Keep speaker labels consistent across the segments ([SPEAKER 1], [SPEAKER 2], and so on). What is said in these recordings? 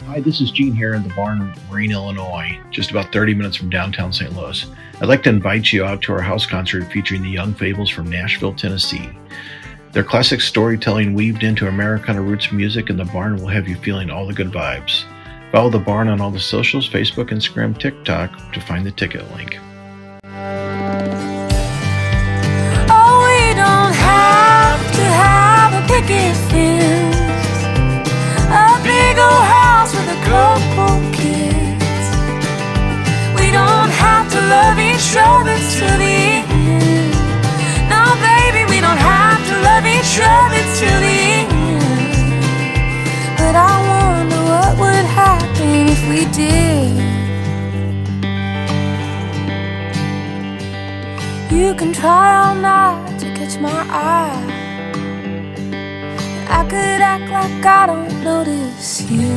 [SPEAKER 1] Hi, this is Gene here in the barn, Marine, Illinois, just about 30 minutes from downtown St. Louis. I'd like to invite you out to our house concert featuring the Young Fables from Nashville, Tennessee. Their classic storytelling weaved into Americana roots music in the barn will have you feeling all the good vibes. Follow the barn on all the socials, Facebook, Instagram, TikTok to find the ticket link.
[SPEAKER 2] Oh, we don't have to have a picket fence, a big old house with a couple kids. We don't have to love each other to the end. No, baby, we don't have to love each other to the end. But I wonder what would happen if we did. You can try all night to catch my eye. I could act like I don't notice you.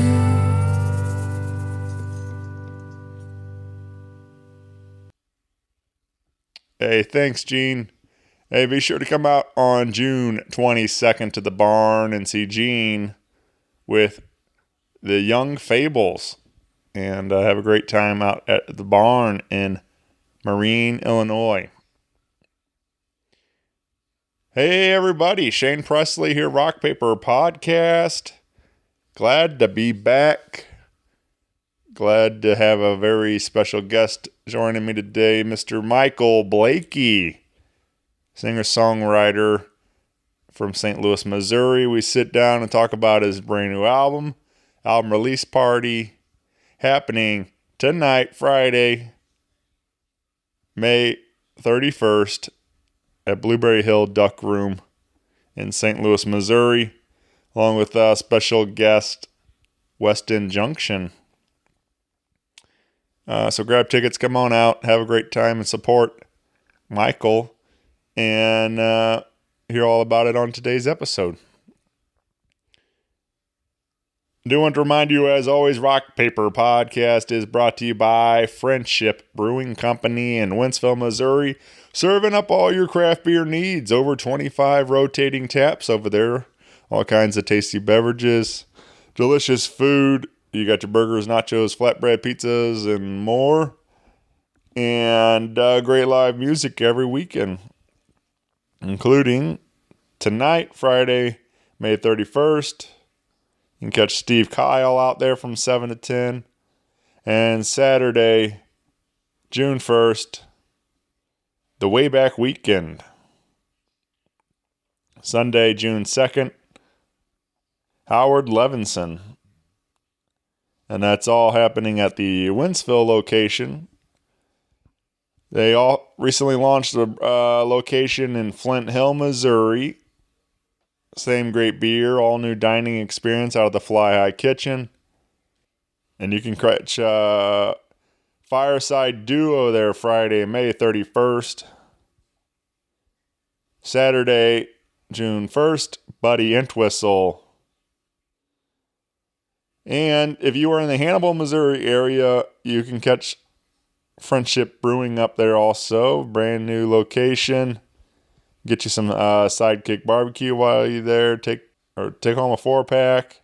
[SPEAKER 3] Hey, thanks, Gene. Hey, be sure to come out on June 22nd to the barn and see Gene with the Young Fables. And have a great time out at the barn in Marine, Illinois. Hey everybody, Shane Presley here, Rock Paper Podcast. Glad to be back. Glad to have a very special guest joining me today, Mr. Michael Blakey, singer-songwriter from St. Louis, Missouri. We sit down and talk about his brand new album release party, happening tonight, Friday, May 31st, at Blueberry Hill Duck Room in St. Louis, Missouri, along with special guest West End Junction. So grab tickets, come on out, have a great time, and support Michael, and hear all about it on today's episode. I do want to remind you, as always, Rock Paper Podcast is brought to you by Friendship Brewing Company in Wentzville, Missouri, serving up all your craft beer needs. Over 25 rotating taps over there. All kinds of tasty beverages, delicious food. You got your burgers, nachos, flatbread, pizzas, and more. And great live music every weekend, including tonight, Friday, May 31st. You can catch Steve Kyle out there from 7 to 10. And Saturday, June 1st, the Wayback Weekend. Sunday, June 2nd, Howard Levinson. And that's all happening at the Wentzville location. They all recently launched a location in Flint Hill, Missouri. Same great beer, all new dining experience out of the Fly High Kitchen. And you can catch Fireside Duo there Friday, May 31st. Saturday, June 1st, Buddy Entwistle. And if you are in the Hannibal, Missouri area, you can catch Friendship Brewing up there also. Brand new location. Get you some Sidekick barbecue while you're there. Take home a 4-pack.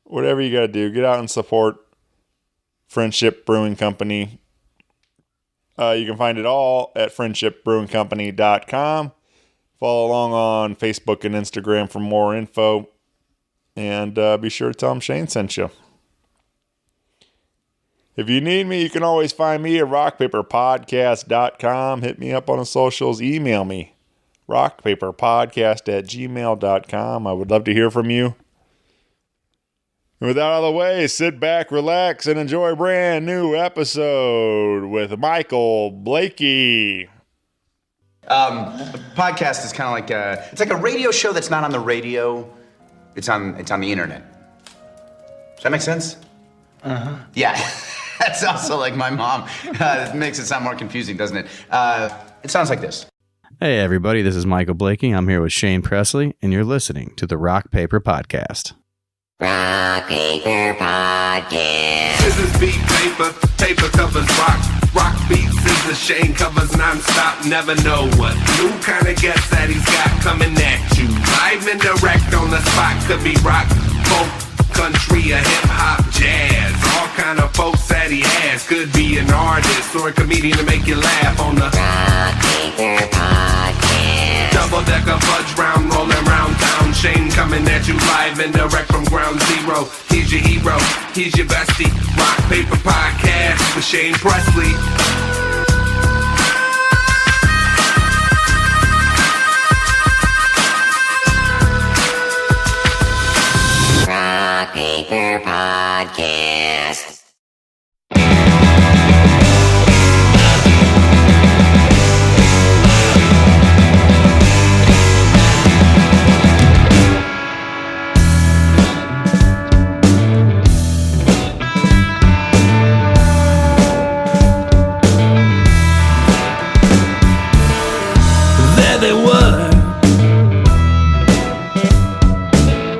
[SPEAKER 3] Whatever you got to do. Get out and support Friendship Brewing Company. You can find it all at friendshipbrewingcompany.com. Follow along on Facebook and Instagram for more info. And be sure to tell them Shane sent you. If you need me, you can always find me at rockpaperpodcast.com. Hit me up on the socials. Email me, rockpaperpodcast@gmail.com. I would love to hear from you. And with that out of the way, sit back, relax, and enjoy a brand new episode with Michael Blakey.
[SPEAKER 4] A podcast is kind of like it's like a radio show that's not on the radio. It's on the internet. Does that make sense? Uh-huh. Yeah. That's also like my mom. It makes it sound more confusing, doesn't it? It sounds like this.
[SPEAKER 5] Hey, everybody. This is Michael Blakey. I'm here with Shane Presley, and you're listening to the Rock Paper Podcast.
[SPEAKER 6] Rock Paper Podcast.
[SPEAKER 7] Scissors beat paper, paper covers rock. Rock beats scissors, Shane covers non-stop. Never know what new kind of guest that he's got coming at you. Live and direct on the spot. Could be rock, folk, country, or hip-hop. guest or a comedian to make you laugh on the
[SPEAKER 6] Rock Paper Podcast.
[SPEAKER 7] double-decker fudge round, rolling round town. Shane coming at you live and direct from ground zero. He's your hero, he's your bestie. Rock Paper Podcast with Shane Presley.
[SPEAKER 6] Rock Paper Podcast.
[SPEAKER 2] There they were,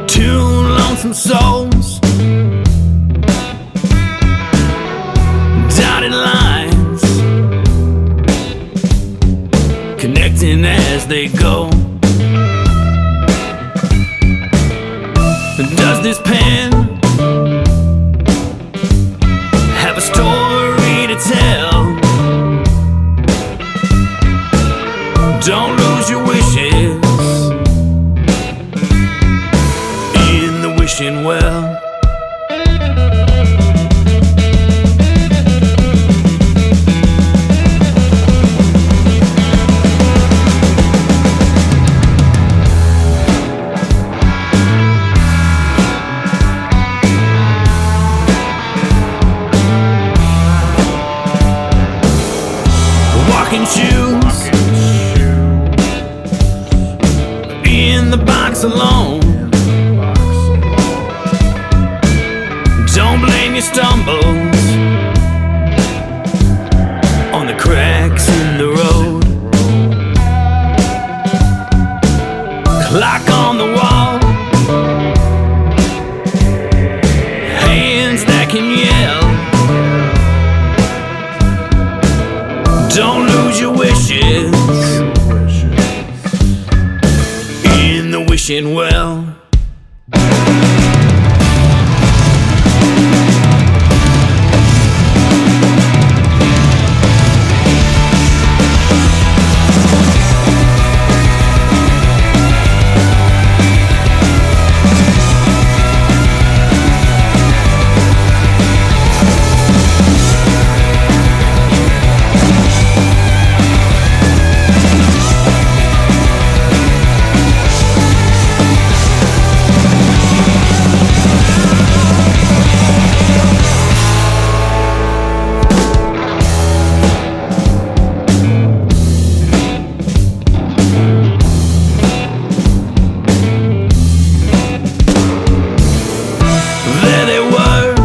[SPEAKER 2] two lonesome souls, dotted lines, connecting as they go. Does this pen have a story to tell? Don't lose your wishes in the wishing well. Walking shoes in the box alone. Don't blame your stumbles on the cracks in the road. Clock on the wall, hands that can yell. Don't lose your wishes in the wishing well. There they were,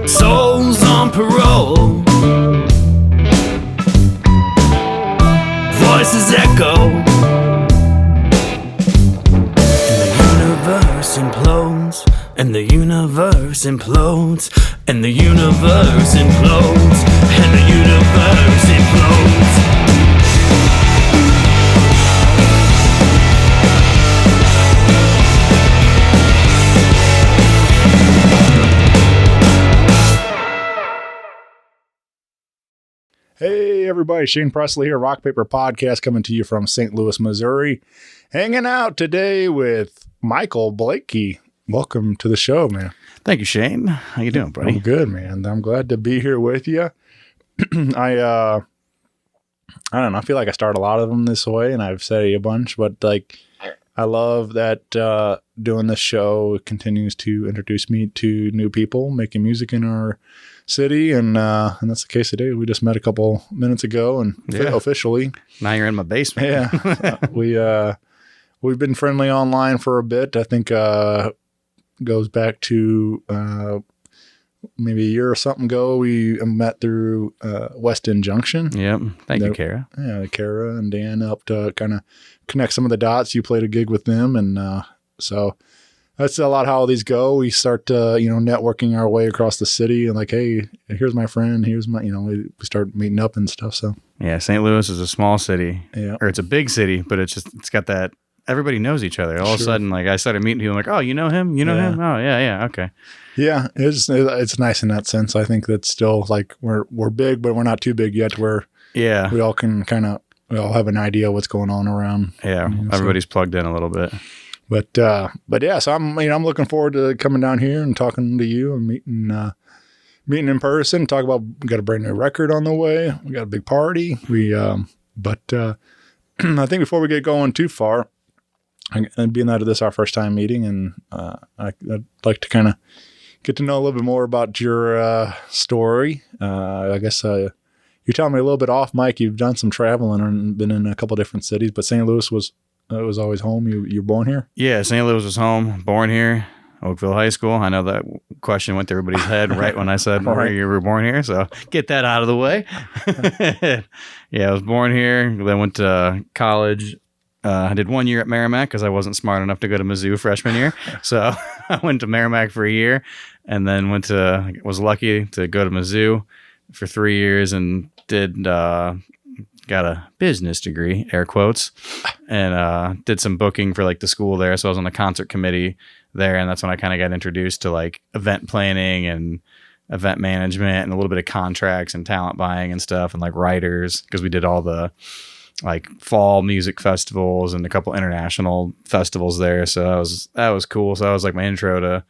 [SPEAKER 2] souls on parole, voices echo, and the universe implodes, and the universe implodes, and the universe implodes, and the universe implodes.
[SPEAKER 3] Hey everybody, Shane Presley here, Rock Paper Podcast, coming to you from St. Louis, Missouri. Hanging out today with Michael Blakey. Welcome to the show, man.
[SPEAKER 5] Thank you, Shane. How you doing, buddy?
[SPEAKER 3] I'm good, man. I'm glad to be here with you. I don't know. I feel like I start a lot of them this way, and I've said it a bunch, but like, I love that doing this show continues to introduce me to new people making music in our city, and that's the case today. We just met a couple minutes ago, and officially.
[SPEAKER 5] Now you're in my basement.
[SPEAKER 3] Yeah, we've been friendly online for a bit. I think goes back to maybe a year or something ago. We met through West End Junction.
[SPEAKER 5] Yep. Thank you, Kara.
[SPEAKER 3] Yeah, Kara and Dan helped kind of connect some of the dots. You played a gig with them, and so that's a lot how all these go. We start networking our way across the city, and like, hey, here's my friend, here's my, we start meeting up and stuff. So
[SPEAKER 5] yeah, St. Louis is a small city,
[SPEAKER 3] yeah,
[SPEAKER 5] or it's a big city, but it's got that everybody knows each other. All of a sudden, like I started meeting people, like, oh, you know him? You know him? Oh, yeah, okay.
[SPEAKER 8] Yeah, it's nice in that sense. I think that's still like we're big, but we're not too big yet where we all can we all have an idea what's going on around.
[SPEAKER 5] Yeah, everybody's plugged in a little bit.
[SPEAKER 8] But yeah, so I'm looking forward to coming down here and talking to you and meeting in person. Talk about we got a brand new record on the way. We got a big party. But I think before we get going too far, and being that this is our first time meeting, and I'd like to kind of get to know a little bit more about your story. I guess you're telling me a little bit off, Mike. You've done some traveling and been in a couple different cities, but St. Louis was always home. You were born here? Yeah,
[SPEAKER 5] St. Louis was home, born here, Oakville High School. I know that question went to everybody's head right when I said you were born here, so get that out of the way. Yeah, I was born here, then went to college. I did 1 year at Merrimack because I wasn't smart enough to go to Mizzou freshman year. So I went to Merrimack for a year and then was lucky to go to Mizzou for 3 years and got a business degree, air quotes, and did some booking for like the school there. So I was on the concert committee there. And that's when I kind of got introduced to like event planning and event management and a little bit of contracts and talent buying and stuff and like writers because we did all the like fall music festivals and a couple international festivals there. So that was cool. So that was like my intro to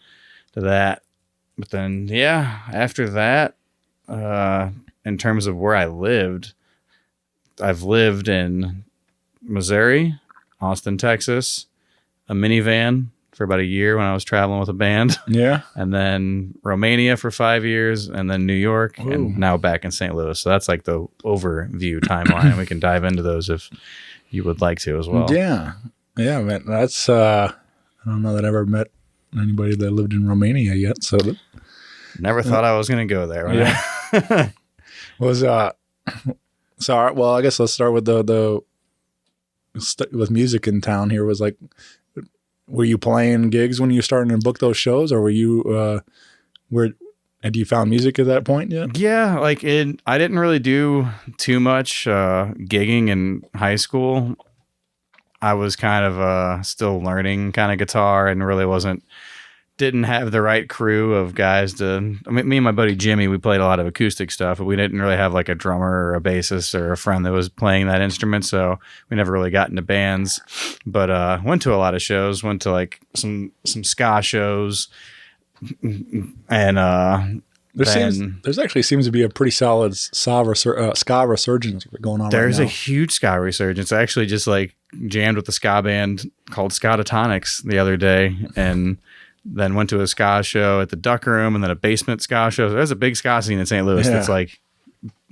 [SPEAKER 5] that. But then, yeah, after that, in terms of where I lived, I've lived in Missouri, Austin, Texas, a minivan for about a year when I was traveling with a band.
[SPEAKER 8] Yeah.
[SPEAKER 5] And then Romania for 5 years, and then New York, and now back in St. Louis. So that's like the overview timeline. We can dive into those if you would like to as well.
[SPEAKER 8] Yeah. Yeah, man. That's, I don't know that I ever met anybody that lived in Romania yet. So
[SPEAKER 5] never thought I was going to go there. Right?
[SPEAKER 8] Yeah. So, well, I guess let's start with with music in town here. Was like, were you playing gigs when you were starting to book those shows, or were you, had you found music at that point yet?
[SPEAKER 5] Yeah, I didn't really do too much gigging in high school. I was kind of still learning kind of guitar and really didn't have the right crew of guys me and my buddy Jimmy, we played a lot of acoustic stuff, but we didn't really have like a drummer or a bassist or a friend that was playing that instrument. So we never really got into bands, but went to a lot of shows, went to like some ska shows. And
[SPEAKER 8] there's actually seems to be a pretty solid ska resurgence going on.
[SPEAKER 5] There's
[SPEAKER 8] right now.
[SPEAKER 5] a huge ska resurgence. I actually just like jammed with a ska band called Skatatonics the other day, and then went to a ska show at the Duck Room, and then a basement ska show. So there's a big ska scene in St. Louis that's like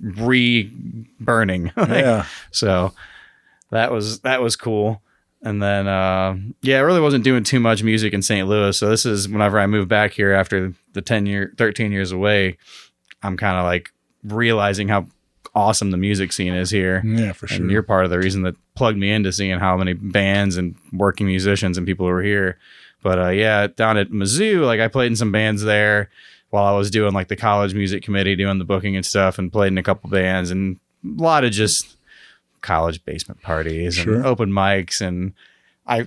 [SPEAKER 5] re-burning.
[SPEAKER 8] Yeah.
[SPEAKER 5] So that was cool. And then, I really wasn't doing too much music in St. Louis. So this is whenever I moved back here after the 13 years away, I'm kind of like realizing how awesome the music scene is here.
[SPEAKER 8] Yeah, for sure.
[SPEAKER 5] And you're part of the reason that plugged me into seeing how many bands and working musicians and people were here. But down at Mizzou, like I played in some bands there while I was doing like the college music committee, doing the booking and stuff, and played in a couple bands and a lot of just college basement parties and open mics. And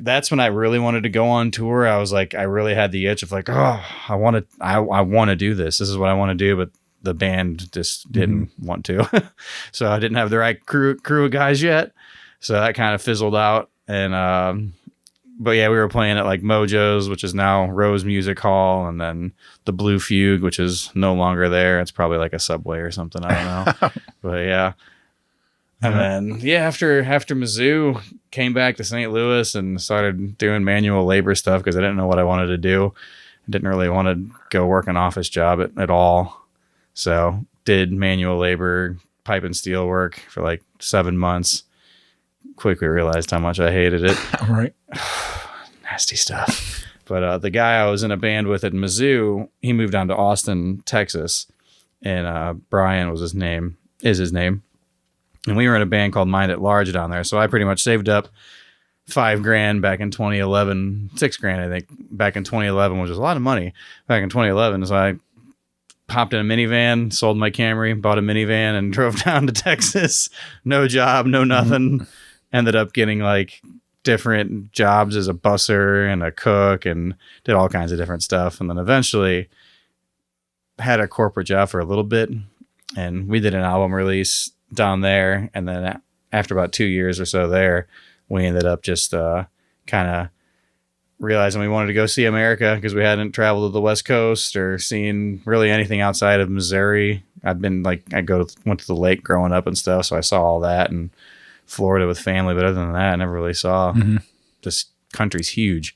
[SPEAKER 5] that's when I really wanted to go on tour. I was like, I really had the itch of like, I want to do this. This is what I want to do. But the band just didn't want to. So I didn't have the right crew of guys yet. So that kind of fizzled out. And, but yeah, we were playing at like Mojo's, which is now Rose Music Hall, and then the Blue Fugue, which is no longer there. It's probably like a Subway or something. I don't know. But yeah. And then, after Mizzou, came back to St. Louis and started doing manual labor stuff because I didn't know what I wanted to do. I didn't really want to go work an office job at all. So did manual labor, pipe and steel work for like 7 months. Quickly realized how much I hated it.
[SPEAKER 8] Right.
[SPEAKER 5] Nasty stuff. But the guy I was in a band with at Mizzou, he moved down to Austin, Texas. And Brian is his name. And we were in a band called Mind at Large down there. So I pretty much saved up $5,000 back in 2011, $6,000, I think, back in 2011, which was a lot of money back in 2011. So I hopped in a minivan, sold my Camry, bought a minivan, and drove down to Texas. No job, no nothing. Ended up getting like different jobs as a busser and a cook and did all kinds of different stuff. And then eventually had a corporate job for a little bit, and we did an album release down there. And then after about 2 years or so there, we ended up just kind of realizing we wanted to go see America because we hadn't traveled to the West Coast or seen really anything outside of Missouri. Went to the lake growing up and stuff, so I saw all that, and Florida with family, but other than that, I never really saw. This country's huge.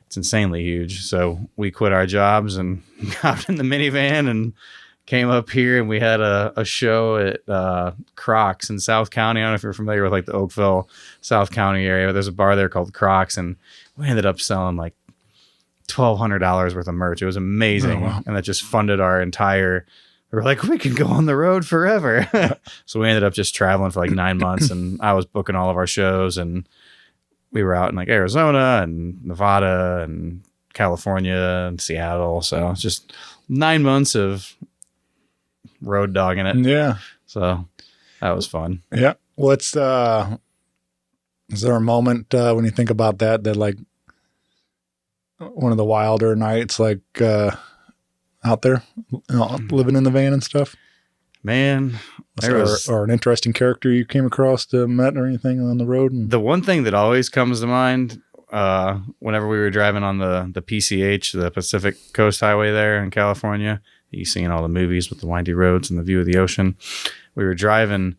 [SPEAKER 5] It's insanely huge. So we quit our jobs and got in the minivan and came up here, and we had a show at Crocs in South County. I don't know if you're familiar with like the Oakville, South County area, but there's a bar there called Crocs, and we ended up selling like $1,200 worth of merch. It was amazing. Oh, wow. And that just funded our entire, we were like, we can go on the road forever. So we ended up just traveling for like 9 months, and I was booking all of our shows, and we were out in like Arizona and Nevada and California and Seattle. So it's just 9 months of road dogging it.
[SPEAKER 8] Yeah.
[SPEAKER 5] So that was fun.
[SPEAKER 8] Yeah. What's is there a moment when you think about that like one of the wilder nights, like out there, living in the van and stuff?
[SPEAKER 5] Man,
[SPEAKER 8] or an interesting character you came across, met or anything on the road?
[SPEAKER 5] The one thing that always comes to mind whenever we were driving on the PCH, the Pacific Coast Highway there in California, you see in all the movies with the windy roads and the view of the ocean. We were driving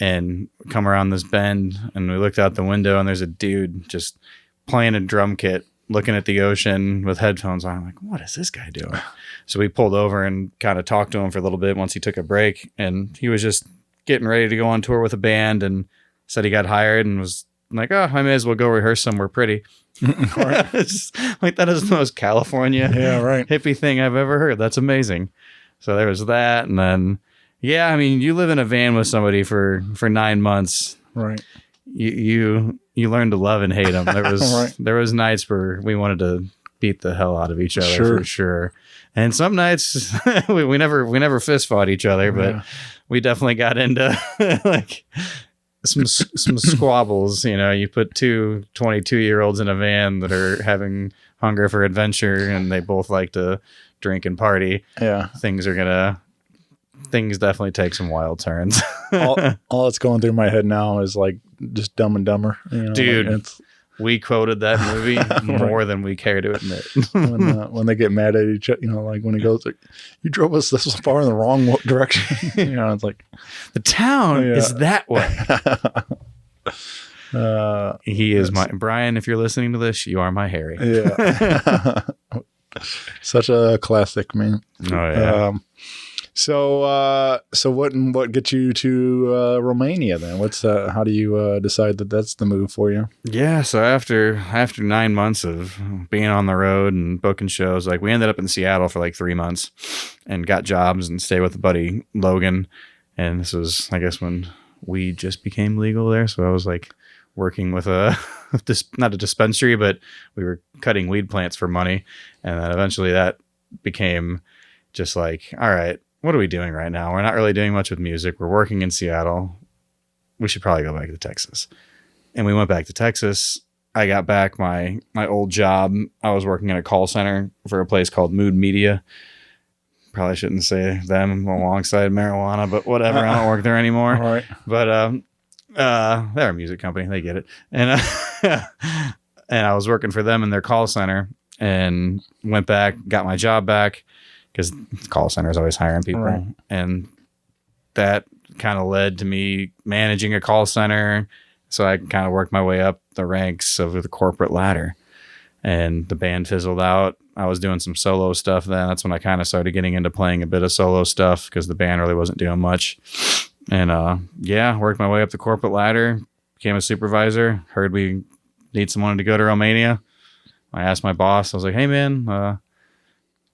[SPEAKER 5] and come around this bend, and we looked out the window, and there's a dude just playing a drum kit, looking at the ocean with headphones on. I'm like, what is this guy doing? So we pulled over and kind of talked to him for a little bit once he took a break, and he was just getting ready to go on tour with a band and said he got hired and was like, oh, I may as well go rehearse somewhere pretty. Just, like, that is the most California hippie thing I've ever heard. That's amazing. So there was that. And then, yeah, I mean, you live in a van with somebody for 9 months.
[SPEAKER 8] Right.
[SPEAKER 5] You learn to love and hate them. There was nights where we wanted to beat the hell out of each other for sure. And some nights we never fist fought each other, but we definitely got into like some squabbles. You know, you put two 22-year-olds in a van that are having hunger for adventure, and they both like to drink and party. Yeah, things definitely take some wild turns.
[SPEAKER 8] all that's going through my head now is like just Dumb and Dumber. You know,
[SPEAKER 5] dude.
[SPEAKER 8] Like
[SPEAKER 5] we quoted that movie more than we care to admit.
[SPEAKER 8] when they get mad at each other, you know, like when he goes like, "You drove us this far in the wrong direction." You know, it's like
[SPEAKER 5] the town is that way. He is my Brian. If you're listening to this, you are my Harry.
[SPEAKER 8] Yeah, such a classic, man.
[SPEAKER 5] Oh yeah.
[SPEAKER 8] So what gets you to Romania then? How do you decide that that's the move for you?
[SPEAKER 5] Yeah, so after 9 months of being on the road and booking shows, like we ended up in Seattle for like 3 months and got jobs and stayed with a buddy, Logan. And this was, I guess, when weed just became legal there. So I was like working with not a dispensary, but we were cutting weed plants for money. And then eventually that became just like, all right, what are we doing right now? We're not really doing much with music. We're working in Seattle. We should probably go back to Texas. And we went back to Texas. I got back my old job. I was working in a call center for a place called Mood Media. Probably shouldn't say them alongside marijuana, but whatever. I don't work there anymore.
[SPEAKER 8] All right.
[SPEAKER 5] But they're a music company. They get it. And and I was working for them in their call center, and went back, got my job back, because call center is always hiring people. Right. And that kind of led to me managing a call center. So I kind of worked my way up the ranks of the corporate ladder, and the band fizzled out. I was doing some solo stuff then. That's when I kind of started getting into playing a bit of solo stuff because the band really wasn't doing much. And worked my way up the corporate ladder, became a supervisor, heard we need someone to go to Romania. I asked my boss, I was like, hey man,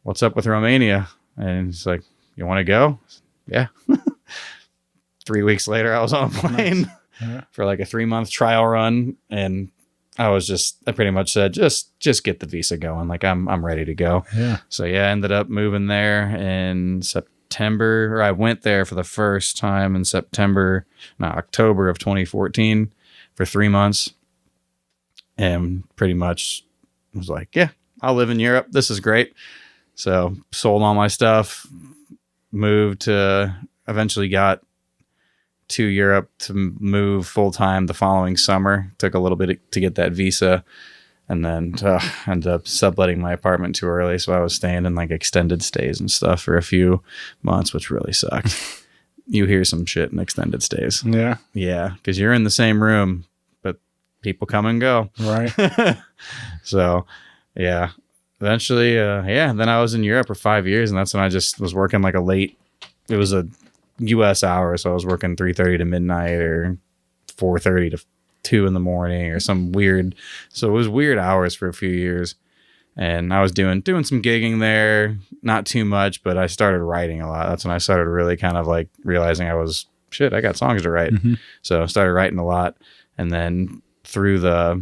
[SPEAKER 5] what's up with Romania? And he's like, you want to go? Yeah. 3 weeks later, I was on a plane for like a 3-month trial run. And I pretty much said, just get the visa going. Like I'm ready to go.
[SPEAKER 8] Yeah.
[SPEAKER 5] So yeah, I ended up moving there in September, or I went there for the first time in October of 2014 for 3 months. and pretty much was like, yeah, I'll live in Europe. This is great. So sold all my stuff, moved to, eventually got to Europe to move full time the following summer. Took a little bit to get that visa, and then ended up subletting my apartment too early. So I was staying in like extended stays and stuff for a few months, which really sucked. You hear some shit in extended stays.
[SPEAKER 8] Yeah.
[SPEAKER 5] Yeah. Cause you're in the same room, but people come and go.
[SPEAKER 8] Right.
[SPEAKER 5] So yeah, eventually, then I was in Europe for 5 years, and that's when I just was working like it was a US hour. So I was working 3:30 to midnight or 4:30 to 2 in the morning or some weird. So it was weird hours for a few years. And I was doing some gigging there, not too much, but I started writing a lot. That's when I started really kind of like realizing I got songs to write.
[SPEAKER 8] Mm-hmm.
[SPEAKER 5] So I started writing a lot. And then there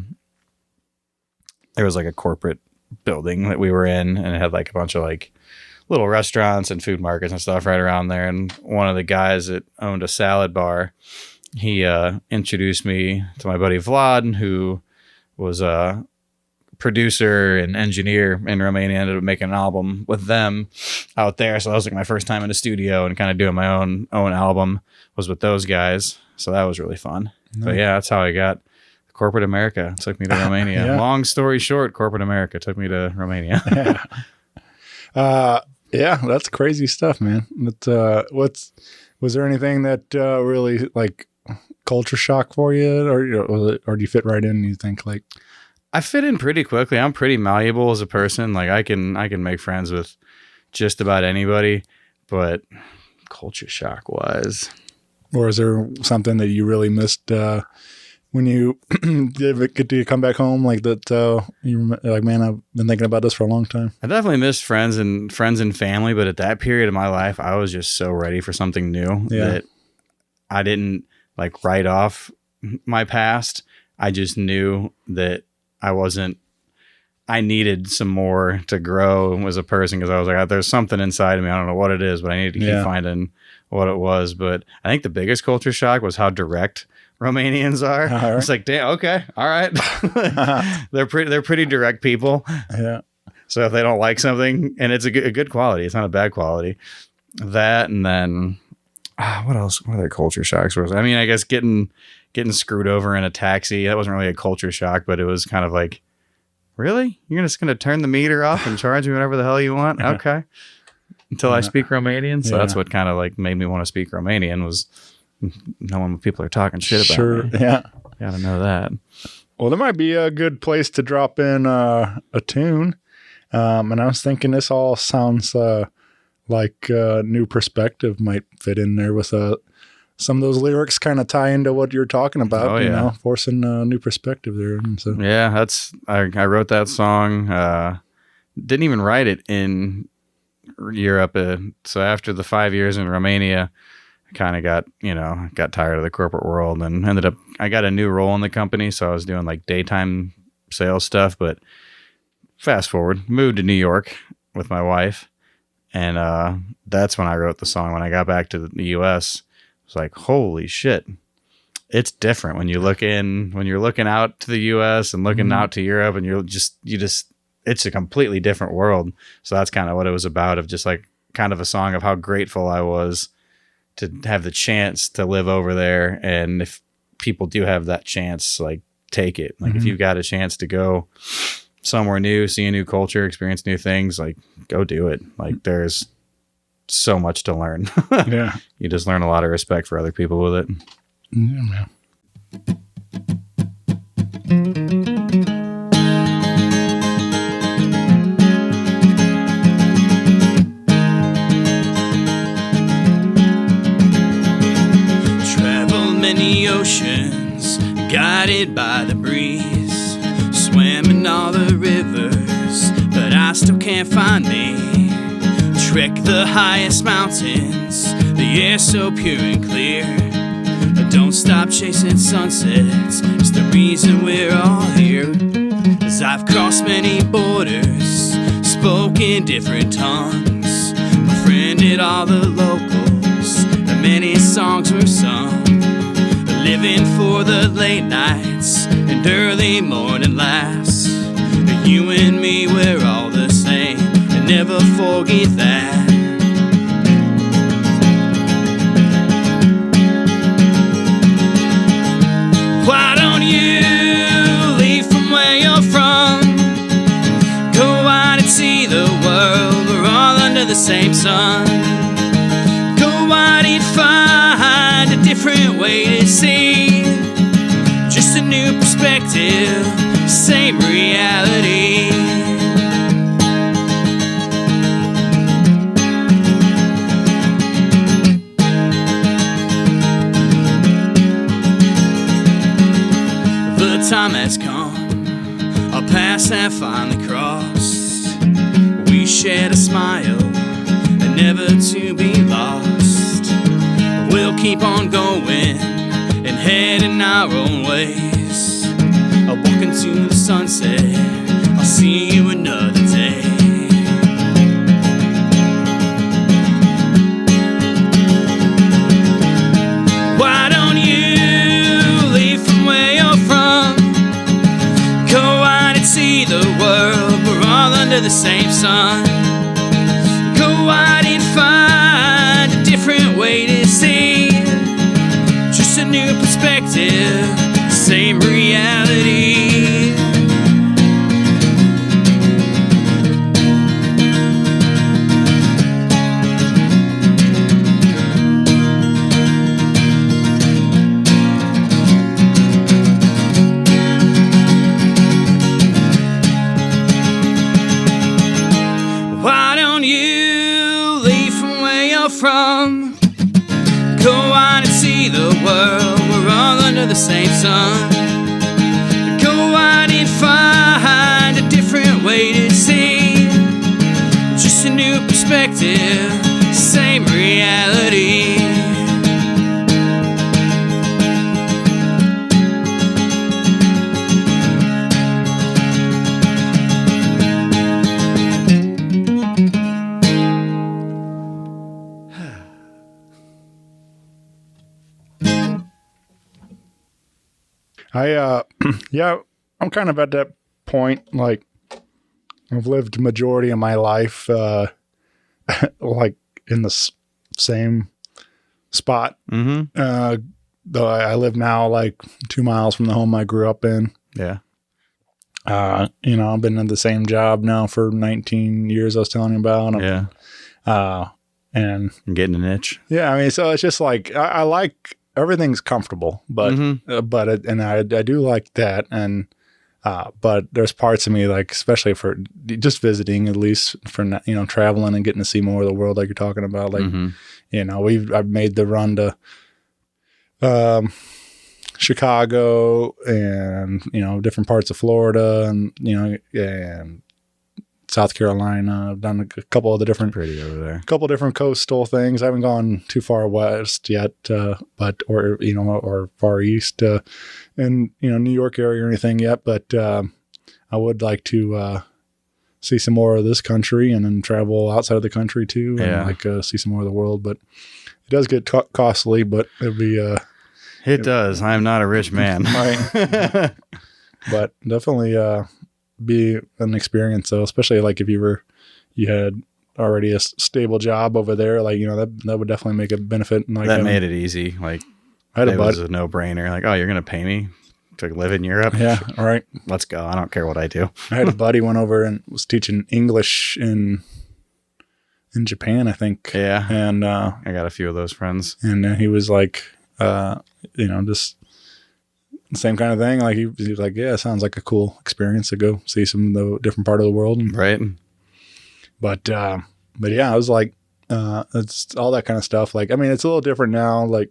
[SPEAKER 5] was like a corporate building that we were in, and it had like a bunch of like little restaurants and food markets and stuff right around there. And one of the guys that owned a salad bar, he introduced me to my buddy Vlad, who was a producer and engineer in Romania. Ended up making an album with them out there. So that was like my first time in a studio and kind of doing my own album was with those guys. So that was really fun.
[SPEAKER 8] Nice.
[SPEAKER 5] But yeah, that's how I got corporate America. It took me to Romania.
[SPEAKER 8] Yeah.
[SPEAKER 5] Long story short, corporate America took me to Romania.
[SPEAKER 8] Yeah, that's crazy stuff, man. But was there anything that really like culture shock for you, or do you fit right in? You think like
[SPEAKER 5] I fit in pretty quickly. I'm pretty malleable as a person. Like I can make friends with just about anybody, but culture shock wise,
[SPEAKER 8] or is there something that you really missed when you did get to come back home? Like that, you like, man, I've been thinking about this for a long time.
[SPEAKER 5] I definitely missed friends and family, but at that period of my life, I was just so ready for something new that I didn't like write off my past. I just knew that I needed some more to grow as a person, because I was like, there's something inside of me. I don't know what it is, but I needed to keep finding what it was. But I think the biggest culture shock was how direct Romanians are. Right. It's like, damn, okay, all right. They're pretty direct people.
[SPEAKER 8] Yeah.
[SPEAKER 5] So if they don't like something, and it's a good quality, it's not a bad quality. That, and then what else? What other culture shocks was? I mean, I guess getting screwed over in a taxi. That wasn't really a culture shock, but it was kind of like, really? You're just going to turn the meter off and charge me whatever the hell you want? Okay. Until I speak Romanian. So that's what kind of like made me want to speak Romanian, was knowing when people are talking shit about me.
[SPEAKER 8] Yeah.
[SPEAKER 5] Gotta know that.
[SPEAKER 8] Well, there might be a good place to drop in a tune. And I was thinking this all sounds like New Perspective might fit in there with some of those lyrics kind of tie into what you're talking about.
[SPEAKER 5] Oh, yeah.
[SPEAKER 8] You know, forcing a new perspective there. And so
[SPEAKER 5] Yeah, I wrote that song. Didn't even write it in Europe. So after the 5 years in Romania, I kind of got tired of the corporate world, and I got a new role in the company. So I was doing like daytime sales stuff, but fast forward, moved to New York with my wife. And that's when I wrote the song. When I got back to the US, it's like, holy shit, it's different when you're looking out to the US and looking out to Europe, and it's a completely different world. So that's kind of what it was about, of just like kind of a song of how grateful I was to have the chance to live over there. And if people do have that chance, like, take it. Like if you've got a chance to go somewhere new, see a new culture, experience new things, like, go do it. Like there's so much to learn.
[SPEAKER 8] Yeah.
[SPEAKER 5] You just learn a lot of respect for other people with it.
[SPEAKER 8] Yeah, man.
[SPEAKER 9] Travel many oceans, guided by the breeze, swam in all the rivers, but I still can't find me. Trek the highest mountains, the air's so pure and clear. I don't stop chasing sunsets, it's the reason we're all here. 'Cause I've crossed many borders, spoken different tongues, befriended all the locals, and many songs were sung. Living for the late nights and early morning laughs. You and me, we're all the same, and never forget that. Why don't you leave from where you're from? Go out and see the world, we're all under the same sun. Go out and find a different way to see. Just a new perspective, same reality. The time has come, our paths have finally crossed. We shared a smile, and never to be lost. We'll keep on going and heading our own ways. I'll walk into the sunset, I'll see you another day. Why don't you leave from where you're from? Go out and see the world, we're all under the same sun. Go out and find a different way to see. Just a new perspective, same reality. Why don't you leave from where you're from? Go out and see the world, we're all under the same sun. Go out and find a different way to see. Just a new perspective, same reality.
[SPEAKER 8] Yeah, I'm kind of at that point. Like, I've lived majority of my life, like in the same spot.
[SPEAKER 5] Mm-hmm.
[SPEAKER 8] Though I live now like 2 miles from the home I grew up in.
[SPEAKER 5] Yeah.
[SPEAKER 8] I've been in the same job now for 19 years. I was telling you about.
[SPEAKER 5] Yeah.
[SPEAKER 8] And
[SPEAKER 5] I'm getting an itch.
[SPEAKER 8] yeah, I mean, so it's just like I like everything's comfortable, but I do like that, and but there's parts of me, like especially for just visiting, at least for traveling and getting to see more of the world, like you're talking about. Like I've made the run to Chicago and different parts of Florida and and South Carolina. I've done a couple of the different,
[SPEAKER 5] Pretty over there.
[SPEAKER 8] couple different coastal things. I haven't gone too far west yet, or far east, in New York area or anything yet. But I would like to see some more of this country and then travel outside of the country too, and see some more of the world. But it does get costly. But it'd be
[SPEAKER 5] It does. I am not a rich man.
[SPEAKER 8] right. But definitely be an experience though, especially like if you had already a stable job over there, like that would definitely make a benefit. Like
[SPEAKER 5] that made it easy. Like it was a no-brainer. Like, oh, you're gonna pay me to live in Europe?
[SPEAKER 8] Yeah, all right.
[SPEAKER 5] Let's go. I don't care what I do.
[SPEAKER 8] I had a buddy went over and was teaching English in Japan, I think.
[SPEAKER 5] Yeah,
[SPEAKER 8] and
[SPEAKER 5] I got a few of those friends.
[SPEAKER 8] And he was like, just same kind of thing. Like he was like, yeah, it sounds like a cool experience to go see some of the different part of the world.
[SPEAKER 5] Right.
[SPEAKER 8] But yeah, I was like, it's all that kind of stuff. Like, I mean, it's a little different now, like,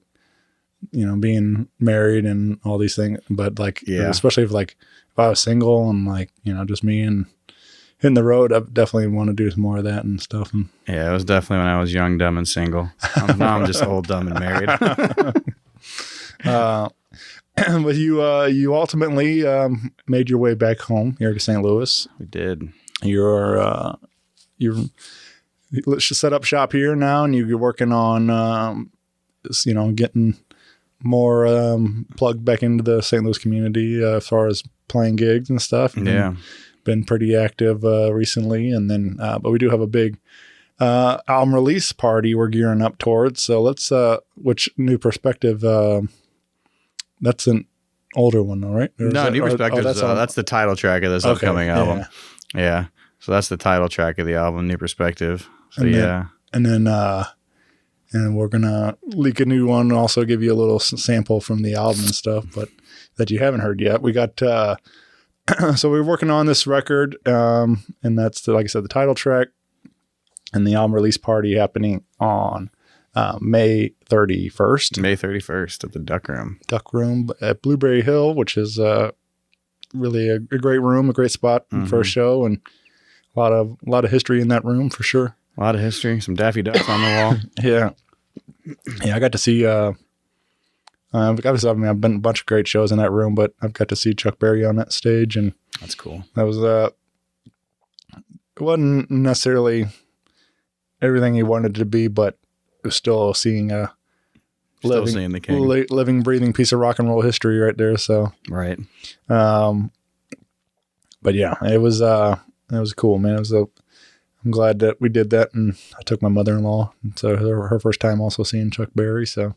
[SPEAKER 8] being married and all these things, but like, especially if I was single and like, just me and hitting the road, I definitely want to do some more of that and stuff. And
[SPEAKER 5] yeah, it was definitely when I was young, dumb, and single. Now I'm just old, dumb, and married.
[SPEAKER 8] But you ultimately made your way back home here to St. Louis.
[SPEAKER 5] We did.
[SPEAKER 8] You're let's just set up shop here now, and you're working on getting more plugged back into the St. Louis community as far as playing gigs and stuff.
[SPEAKER 5] Yeah.
[SPEAKER 8] Been pretty active recently. And then, but we do have a big album release party we're gearing up towards. So let's, which New Perspective, that's an older one, though, right?
[SPEAKER 5] No, New Perspective, that's the title track of this upcoming album. Yeah. So that's the title track of the album, New Perspective. So
[SPEAKER 8] and then we're gonna leak a new one. Also, give you a little sample from the album and stuff, but that you haven't heard yet. We got so we're working on this record, and that's like I said, the title track, and the album release party happening on May 31st.
[SPEAKER 5] May 31st at the Duck
[SPEAKER 8] Room at Blueberry Hill, which is really a great room, a great spot for a show, and a lot of history in that room for sure.
[SPEAKER 5] A lot of history, some Daffy Ducks on the wall.
[SPEAKER 8] Yeah. I got to see. I've been a bunch of great shows in that room, but I've got to see Chuck Berry on that stage, and
[SPEAKER 5] that's cool.
[SPEAKER 8] That was it wasn't necessarily everything he wanted it to be, but it was still seeing the king. Living, breathing piece of rock and roll history right there. So
[SPEAKER 5] right.
[SPEAKER 8] But yeah, it was cool, man. I'm glad that we did that, and I took my mother-in-law, and so her first time also seeing Chuck Berry. So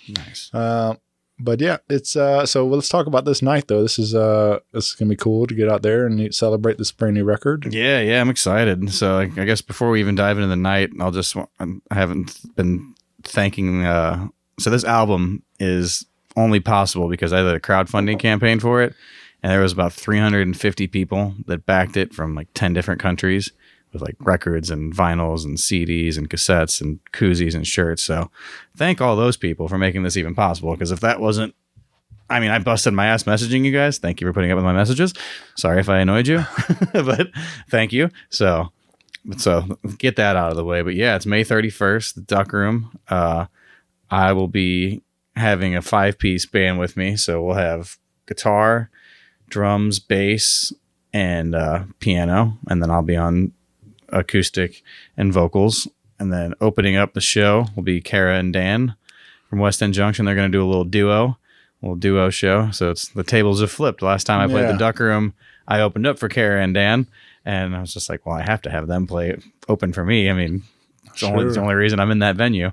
[SPEAKER 5] nice.
[SPEAKER 8] But yeah, it's so let's talk about this night though. This is gonna be cool to get out there and celebrate this brand new record.
[SPEAKER 5] Yeah, I'm excited. So I guess before we even dive into the night, I haven't been thanking. So this album is only possible because I did a crowdfunding campaign for it, and there was about 350 people that backed it from like 10 different countries, with like records and vinyls and CDs and cassettes and koozies and shirts. So thank all those people for making this even possible. Because if that wasn't, I busted my ass messaging you guys. Thank you for putting up with my messages. Sorry if I annoyed you, but thank you. So get that out of the way. But yeah, it's May 31st, the Duck Room. I will be having a 5-piece band with me. So we'll have guitar, drums, bass, and piano. And then I'll be on acoustic and vocals, and then opening up the show will be Kara and Dan from West End Junction. They're going to do a little duo show. So it's the tables have flipped. Last time I played the Duck Room, I opened up for Kara and Dan, and I was just like, well, I have to have them open for me. It's the only reason I'm in that venue.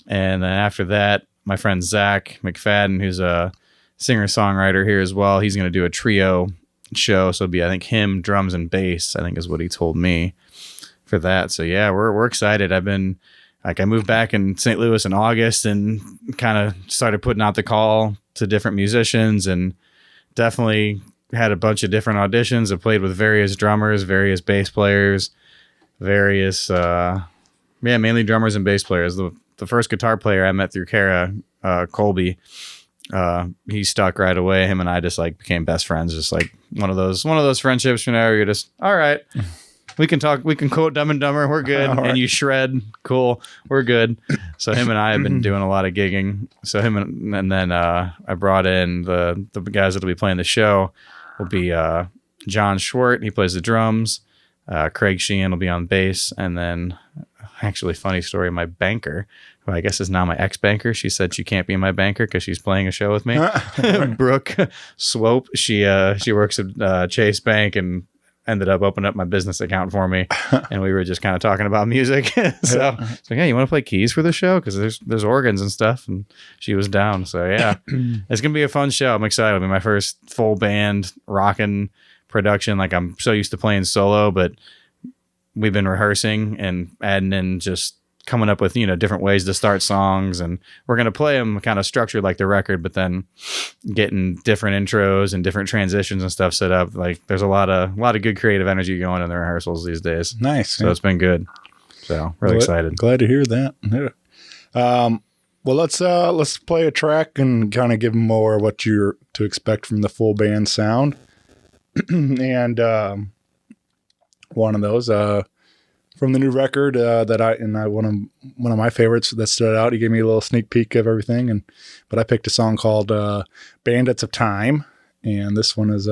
[SPEAKER 5] And then after that, my friend Zach McFadden, who's a singer-songwriter here as well, he's going to do a trio show. So it'll be, I think, him, drums, and bass, I think is what he told me for that. So yeah, we're excited. I moved back in St. Louis in August and kind of started putting out the call to different musicians, and definitely had a bunch of different auditions. I played with various drummers, various bass players, mainly drummers and bass players. The first guitar player I met through Kara, Colby, he stuck right away. Him and I just like became best friends. Just like one of those friendships, you're just, all right, we can talk, we can quote Dumb and Dumber, we're good. Right. And you shred, cool, we're good. So him and I have been doing a lot of gigging. So and then I brought in the guys that'll be playing the show will be John Schwartz, he plays the drums. Craig Sheehan will be on bass, and then actually funny story, my banker, who I guess is now my ex-banker, she said she can't be my banker because she's playing a show with me. Brooke Swope, she works at Chase Bank and ended up opening up my business account for me, and we were just kind of talking about music. So yeah, you want to play keys for the show because there's organs and stuff, and she was down. So yeah, it's gonna be a fun show. I'm excited. It'll be my first full band rocking production. Like, I'm so used to playing solo, but we've been rehearsing and adding in, just coming up with, different ways to start songs, and we're going to play them kind of structured like the record, but then getting different intros and different transitions and stuff set up. Like, there's a lot of good creative energy going in the rehearsals these days.
[SPEAKER 8] Nice.
[SPEAKER 5] So it's been good. So really excited.
[SPEAKER 8] Glad to hear that. Yeah. Well, let's play a track and kind of give them more what you're to expect from the full band sound. And one of those from the new record that one of my favorites that stood out. He gave me a little sneak peek of everything, but I picked a song called "Bandits of Time," and this one is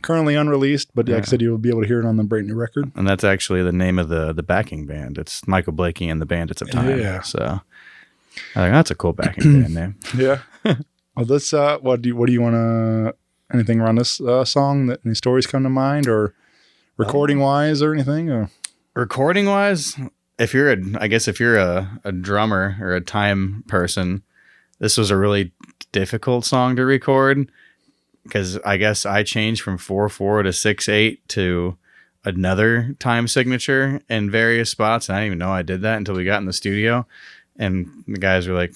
[SPEAKER 8] currently unreleased. But like I said, you'll be able to hear it on the brand new record.
[SPEAKER 5] And that's actually the name of the backing band. It's Michael Blakey and the Bandits of Time. Yeah. So I think that's a cool backing band name.
[SPEAKER 8] Yeah. Well, this what do you want to anything around this song that any stories come to mind or recording wise or anything? Or?
[SPEAKER 5] Recording wise, if you're a drummer or a time person, this was a really difficult song to record because I guess I changed from 4/4 to 6/8 to another time signature in various spots. And I didn't even know I did that until we got in the studio, and the guys were like,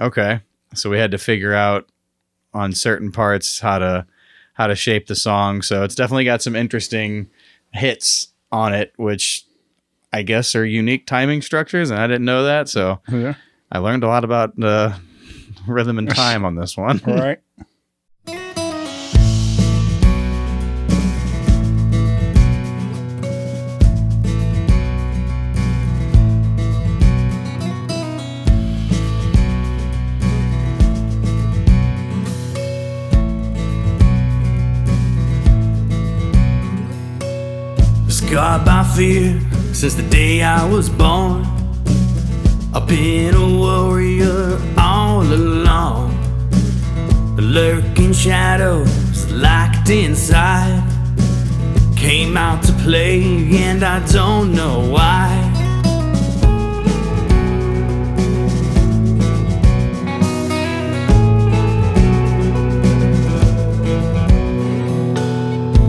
[SPEAKER 5] okay. So we had to figure out on certain parts how to shape the song. So it's definitely got some interesting hits on it, which I guess are unique timing structures, and I didn't know that. So
[SPEAKER 8] Yeah.
[SPEAKER 5] I learned a lot about rhythm and time on this one.
[SPEAKER 8] All right.
[SPEAKER 9] Scarred by fear since the day I was born. I've been a warrior all along. The lurking shadows locked inside came out to play, and I don't know why.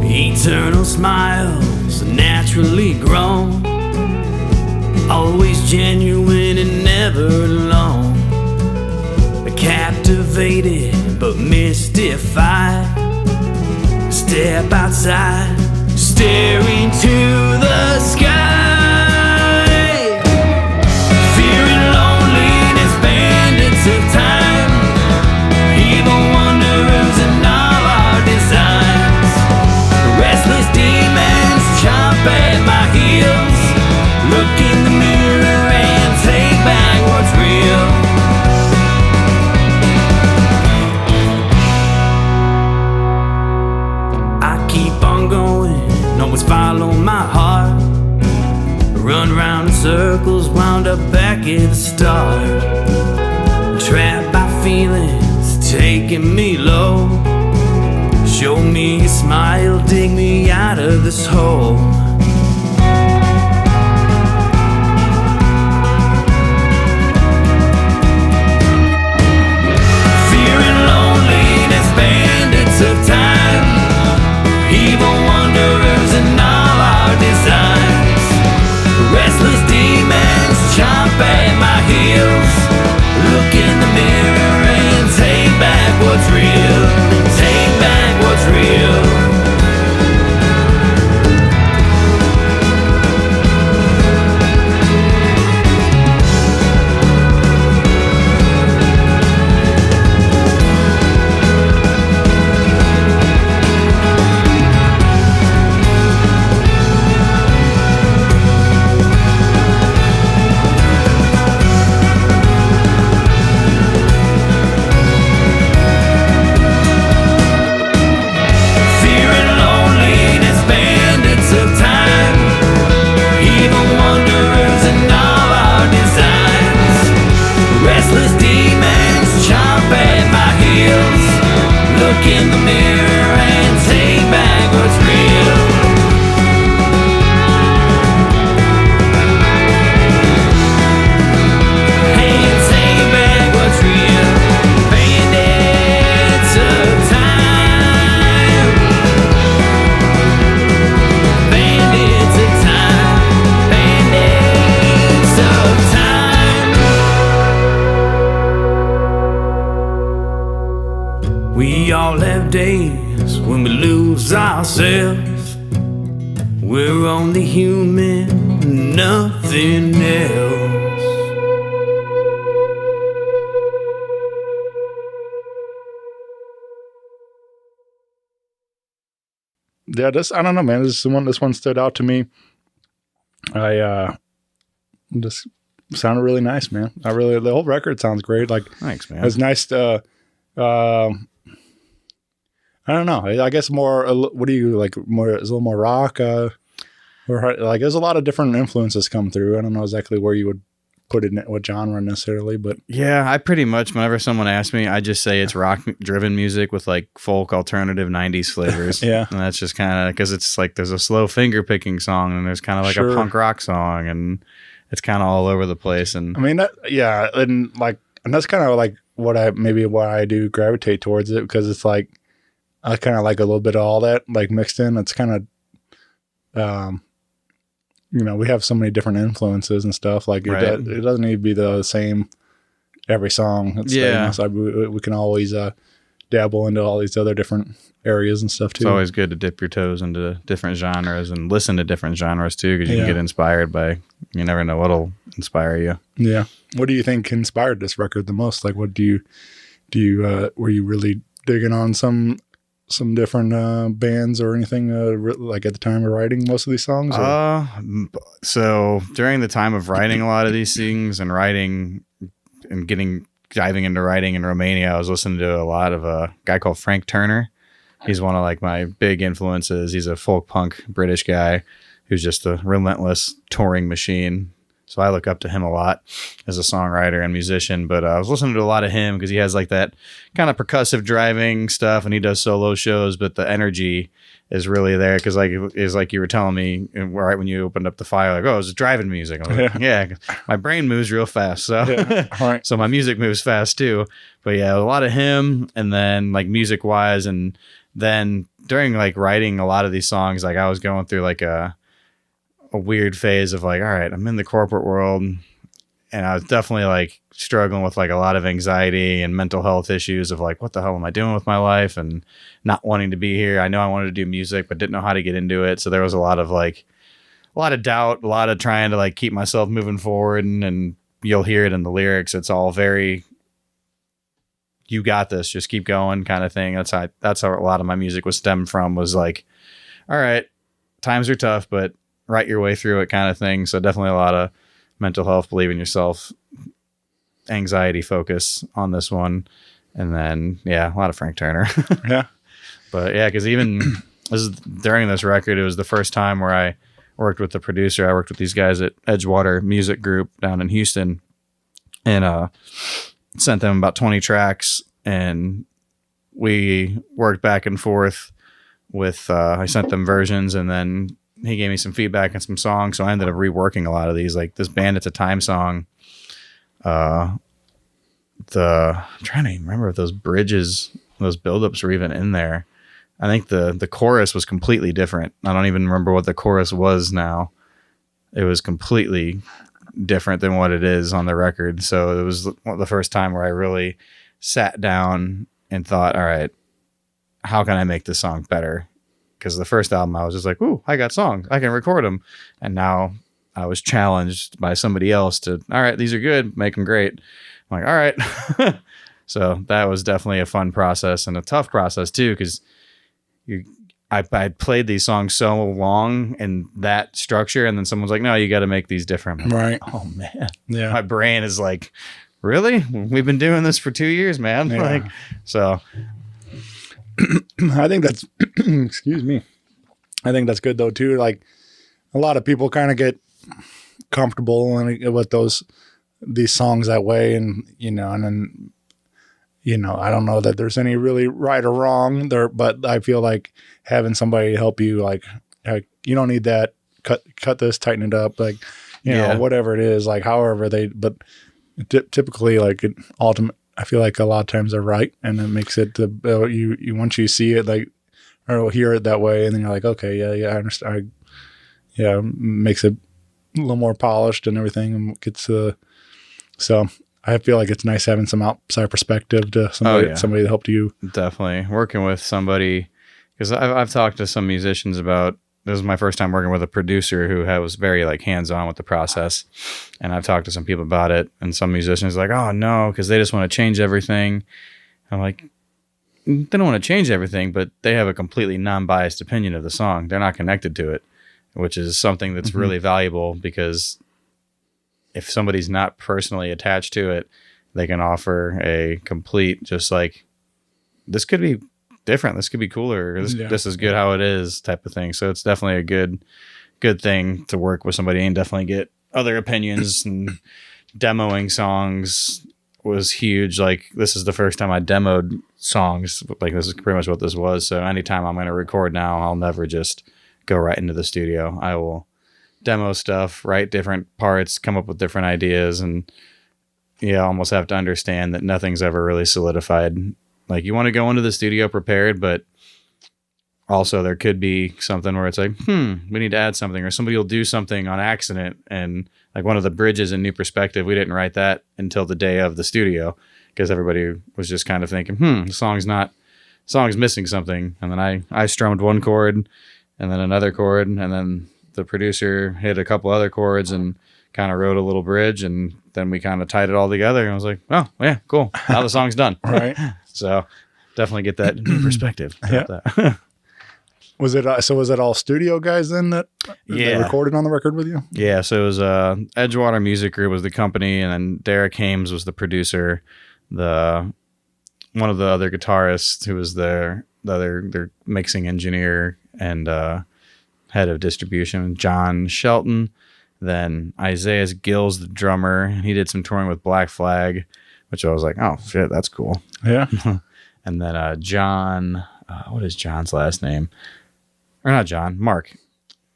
[SPEAKER 9] Eternal smiles naturally grown, always genuine and never alone. Captivated but mystified. Step outside, staring to the sky. Fearing loneliness, bandits of time, evil wanderers and all our designs. Restless demons chomp at my heels. Look in the mirror and take back what's real. Always follow my heart. Run round in circles, wound up back at the start. Trapped by feelings taking me low. Show me a smile, dig me out of this hole. Fearing loneliness, bandits of time, evil wanderers and all our designs. Restless demons chomp at my heels. Look in the mirror and take back what's real. Take back what's real. In the mirror and take back what's real. And take back what's real. Bandits of time. Bandits of time. Bandits of time. We all have days when we lose ourselves. We're only human, nothing else.
[SPEAKER 8] Yeah, I don't know, man. This one stood out to me. I just sounded really nice, man. The whole record sounds great. Like,
[SPEAKER 5] Thanks, man.
[SPEAKER 8] it's nice to I don't know. I guess more. What do you like? More is a little more rock, or like there's a lot of different influences come through. I don't know exactly where you would put it in what genre necessarily, but
[SPEAKER 5] Yeah, I pretty much, whenever someone asks me, I just say it's rock-driven music with like folk alternative 90s flavors.
[SPEAKER 8] Yeah.
[SPEAKER 5] And that's just kind of, because it's like there's a slow finger-picking song and there's kind of like
[SPEAKER 8] Sure.
[SPEAKER 5] a punk rock song and it's kind of all over the place. And
[SPEAKER 8] I mean, and that's kind of like what I do gravitate towards it, because it's like I kind of like a little bit of all that like mixed in. It's kind of, we have so many different influences and stuff. Like
[SPEAKER 5] Right.
[SPEAKER 8] it doesn't need to be the same every song. It's
[SPEAKER 5] Yeah.
[SPEAKER 8] so we can always dabble into all these other different areas and stuff too.
[SPEAKER 5] it's always good to dip your toes into different genres and listen to different genres too, because you
[SPEAKER 8] Yeah.
[SPEAKER 5] can get inspired by, you never know what'll inspire you.
[SPEAKER 8] Yeah. What do you think inspired this record the most? Like, what do you were you really digging on some different bands or anything like at the time of writing most of these songs? Or?
[SPEAKER 5] So during the time of writing a lot of these things and writing and diving into writing in Romania, I was listening to a lot of a guy called Frank Turner. He's one of like my big influences. He's a folk punk British guy who's just a relentless touring machine. So I look up to him a lot as a songwriter and musician, but I was listening to a lot of him because he has like that kind of percussive driving stuff and he does solo shows, but the energy is really there. Cause like you were telling me right when you opened up the file, like, oh, it's driving music. I was like, yeah, my brain moves real fast. So,
[SPEAKER 8] Right.
[SPEAKER 5] so my music moves fast too, but yeah, a lot of him. And then like music wise. And then during like writing a lot of these songs, like I was going through like a weird phase of like, all right, I'm in the corporate world and I was definitely like struggling with like a lot of anxiety and mental health issues of like, what the hell am I doing with my life and not wanting to be here. I know I wanted to do music, but didn't know how to get into it. So there was a lot of doubt, a lot of trying to like keep myself moving forward. And you'll hear it in the lyrics. It's all very, you got this, just keep going kind of thing. That's how a lot of my music was stemmed from, was like, all right, times are tough, but write your way through it kind of thing. So definitely a lot of mental health, believe in yourself, anxiety focus on this one. And then, yeah, a lot of Frank Turner.
[SPEAKER 8] Yeah.
[SPEAKER 5] But yeah, because even during this record, it was the first time where I worked with the producer. I worked with these guys at Edgewater Music Group down in Houston and sent them about 20 tracks. And we worked back and forth with, I sent them versions and then he gave me some feedback and some songs. So I ended up reworking a lot of these, like this Bandits a Time song. I'm trying to remember if those bridges, those buildups were even in there. I think the chorus was completely different. I don't even remember what the chorus was now. It was completely different than what it is on the record. So it was the first time where I really sat down and thought, all right, how can I make this song better? Because the first album I was just like, ooh, I got songs, I can record them. And now I was challenged by somebody else to, all right, these are good, make them great. I'm like, all right. So that was definitely a fun process and a tough process too, because I played these songs so long in that structure, and then someone's like, no, you got to make these different. I'm
[SPEAKER 8] Right.
[SPEAKER 5] like, oh man.
[SPEAKER 8] Yeah.
[SPEAKER 5] My brain is like, really? We've been doing this for 2 years, man.
[SPEAKER 8] Yeah.
[SPEAKER 5] Like, so
[SPEAKER 8] I think that's, excuse me. I think that's good though too. Like a lot of people kind of get comfortable with these songs that way. And, and then, I don't know that there's any really right or wrong there, but I feel like having somebody help you, like you don't need that, cut this, tighten it up, like, whatever it is, like however but typically like I feel like a lot of times they're right, and it makes it you once you see it like or hear it that way, and then you're like, okay, yeah, I understand. Makes it a little more polished and everything, and gets so I feel like it's nice having some outside perspective to somebody that helped you.
[SPEAKER 5] Definitely working with somebody, because I've talked to some musicians about. This was my first time working with a producer who was very like hands-on with the process. And I've talked to some people about it, and some musicians are like, oh no, because they just want to change everything. I'm like, they don't want to change everything, but they have a completely non-biased opinion of the song. They're not connected to it, which is something that's really valuable, because if somebody's not personally attached to it, they can offer a complete, just like, this could be different, this could be cooler, this is good how it is type of thing. So it's definitely a good thing to work with somebody and definitely get other opinions and demoing songs was huge. Like, this is the first time I demoed songs. Like, this is pretty much what this was. So anytime I'm going to record now, I'll never just go right into the studio. I will demo stuff, write different parts, come up with different ideas, and almost have to understand that nothing's ever really solidified. Like, you want to go into the studio prepared, but also there could be something where it's like, we need to add something, or somebody will do something on accident. And like one of the bridges in New Perspective, we didn't write that until the day of the studio, because everybody was just kind of thinking, the song's missing something. And then I strummed one chord and then another chord, and then the producer hit a couple other chords and kind of wrote a little bridge, and then we kind of tied it all together, and I was like, oh yeah, cool, now the song's done.
[SPEAKER 8] Right.
[SPEAKER 5] So definitely get that new perspective.
[SPEAKER 8] Yeah. Was it all studio guys then that recorded on the record with you?
[SPEAKER 5] Yeah, so it was Edgewater Music Group was the company, and then Derek Hames was the producer. One of the other guitarists who was their mixing engineer and head of distribution, John Shelton. Then Isaiah Gill's the drummer, and he did some touring with Black Flag, which I was like, oh shit, that's cool.
[SPEAKER 8] Yeah.
[SPEAKER 5] And then John, what is John's last name? Or not John, Mark.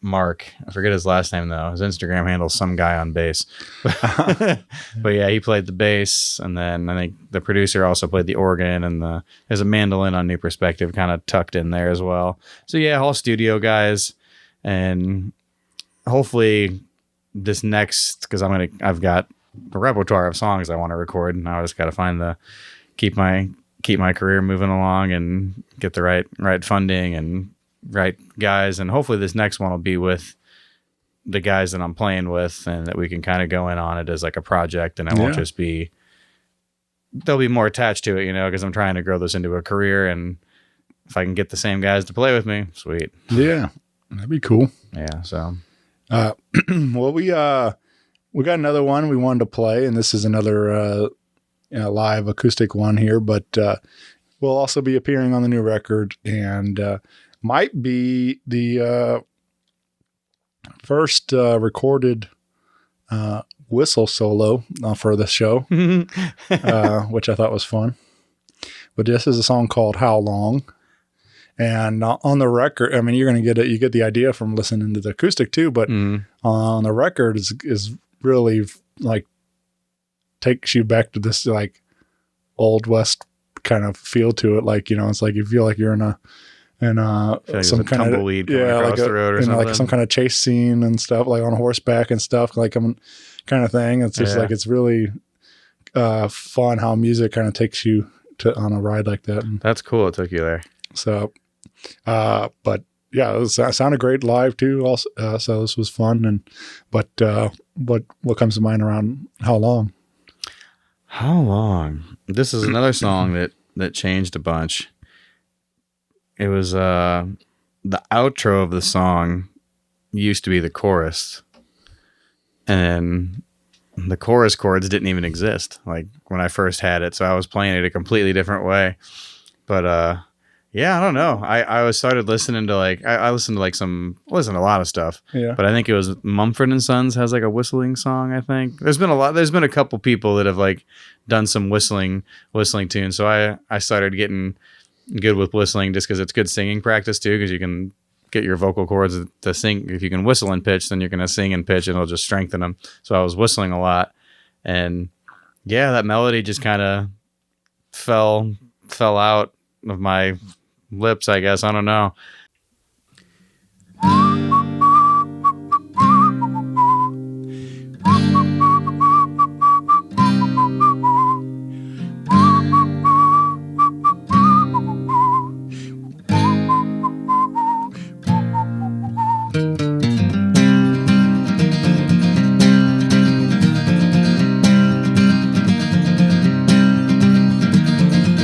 [SPEAKER 5] I forget his last name though. His Instagram handle's some guy on bass. But yeah, he played the bass, and then I think the producer also played the organ, and there's a mandolin on New Perspective kind of tucked in there as well. So yeah, all studio guys, and hopefully this next, because I've got a repertoire of songs I want to record, and I just got to find keep my career moving along and get the right funding and right guys, and hopefully this next one will be with the guys that I'm playing with, and that we can kind of go in on it as like a project, and it won't just be, they'll be more attached to it, because I'm trying to grow this into a career, and if I can get the same guys to play with me, sweet.
[SPEAKER 8] Yeah, that'd be cool.
[SPEAKER 5] Yeah, so
[SPEAKER 8] well, we got another one we wanted to play, and this is another live acoustic one here, but we'll also be appearing on the new record, and might be the first recorded whistle solo for the show, which I thought was fun. But this is a song called How Long. And on the record, I mean, you're going to get it. You get the idea from listening to the acoustic too, but on the record is really like takes you back to this like Old West kind of feel to it. Like, it's like you feel like you're in some kind of
[SPEAKER 5] tumbleweed across the road or something,
[SPEAKER 8] like some kind of chase scene and stuff, like on horseback and stuff, like kind of thing. It's just like it's really fun how music kind of takes you on a ride like that. And
[SPEAKER 5] that's cool. It took you there.
[SPEAKER 8] So, but yeah, it sounded great live too. Also, so this was fun. But what comes to mind around How Long?
[SPEAKER 5] How Long? This is another song that changed a bunch. It was the outro of the song used to be the chorus, and the chorus chords didn't even exist like when I first had it. So I was playing it a completely different way. But yeah, I don't know. I started listening to I listened to a lot of stuff. Yeah. But I think it was Mumford & Sons has like a whistling song, I think. There's been a couple people that have like done some whistling tunes. So I started getting good with whistling just because it's good singing practice too, because you can get your vocal cords to sing. If you can whistle in pitch, then you're going to sing in pitch and it'll just strengthen them. So I was whistling a lot, and yeah, that melody just kind of fell out of my lips, I guess. I don't know.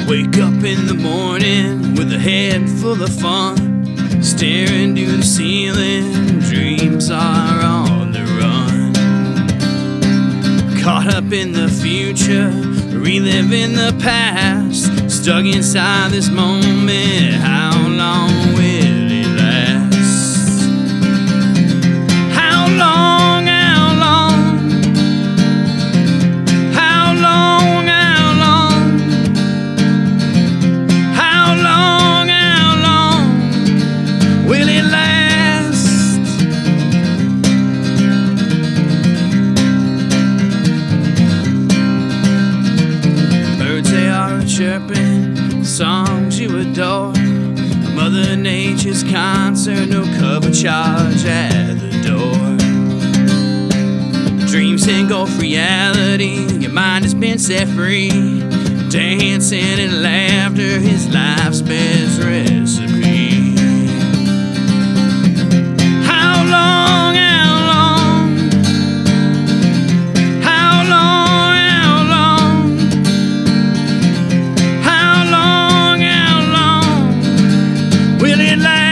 [SPEAKER 9] Wake up in the morning with a head full of fun, staring to the ceiling, dreams are on the run. Caught up in the future, reliving the past, stuck inside this moment, how long will it last? How long, Mother Nature's concert, no cover charge at the door. Dreams engulf reality, your mind has been set free. Dancing and laughter, his life's best recipe. How long, how long? How long, how long? How long, how long will it last?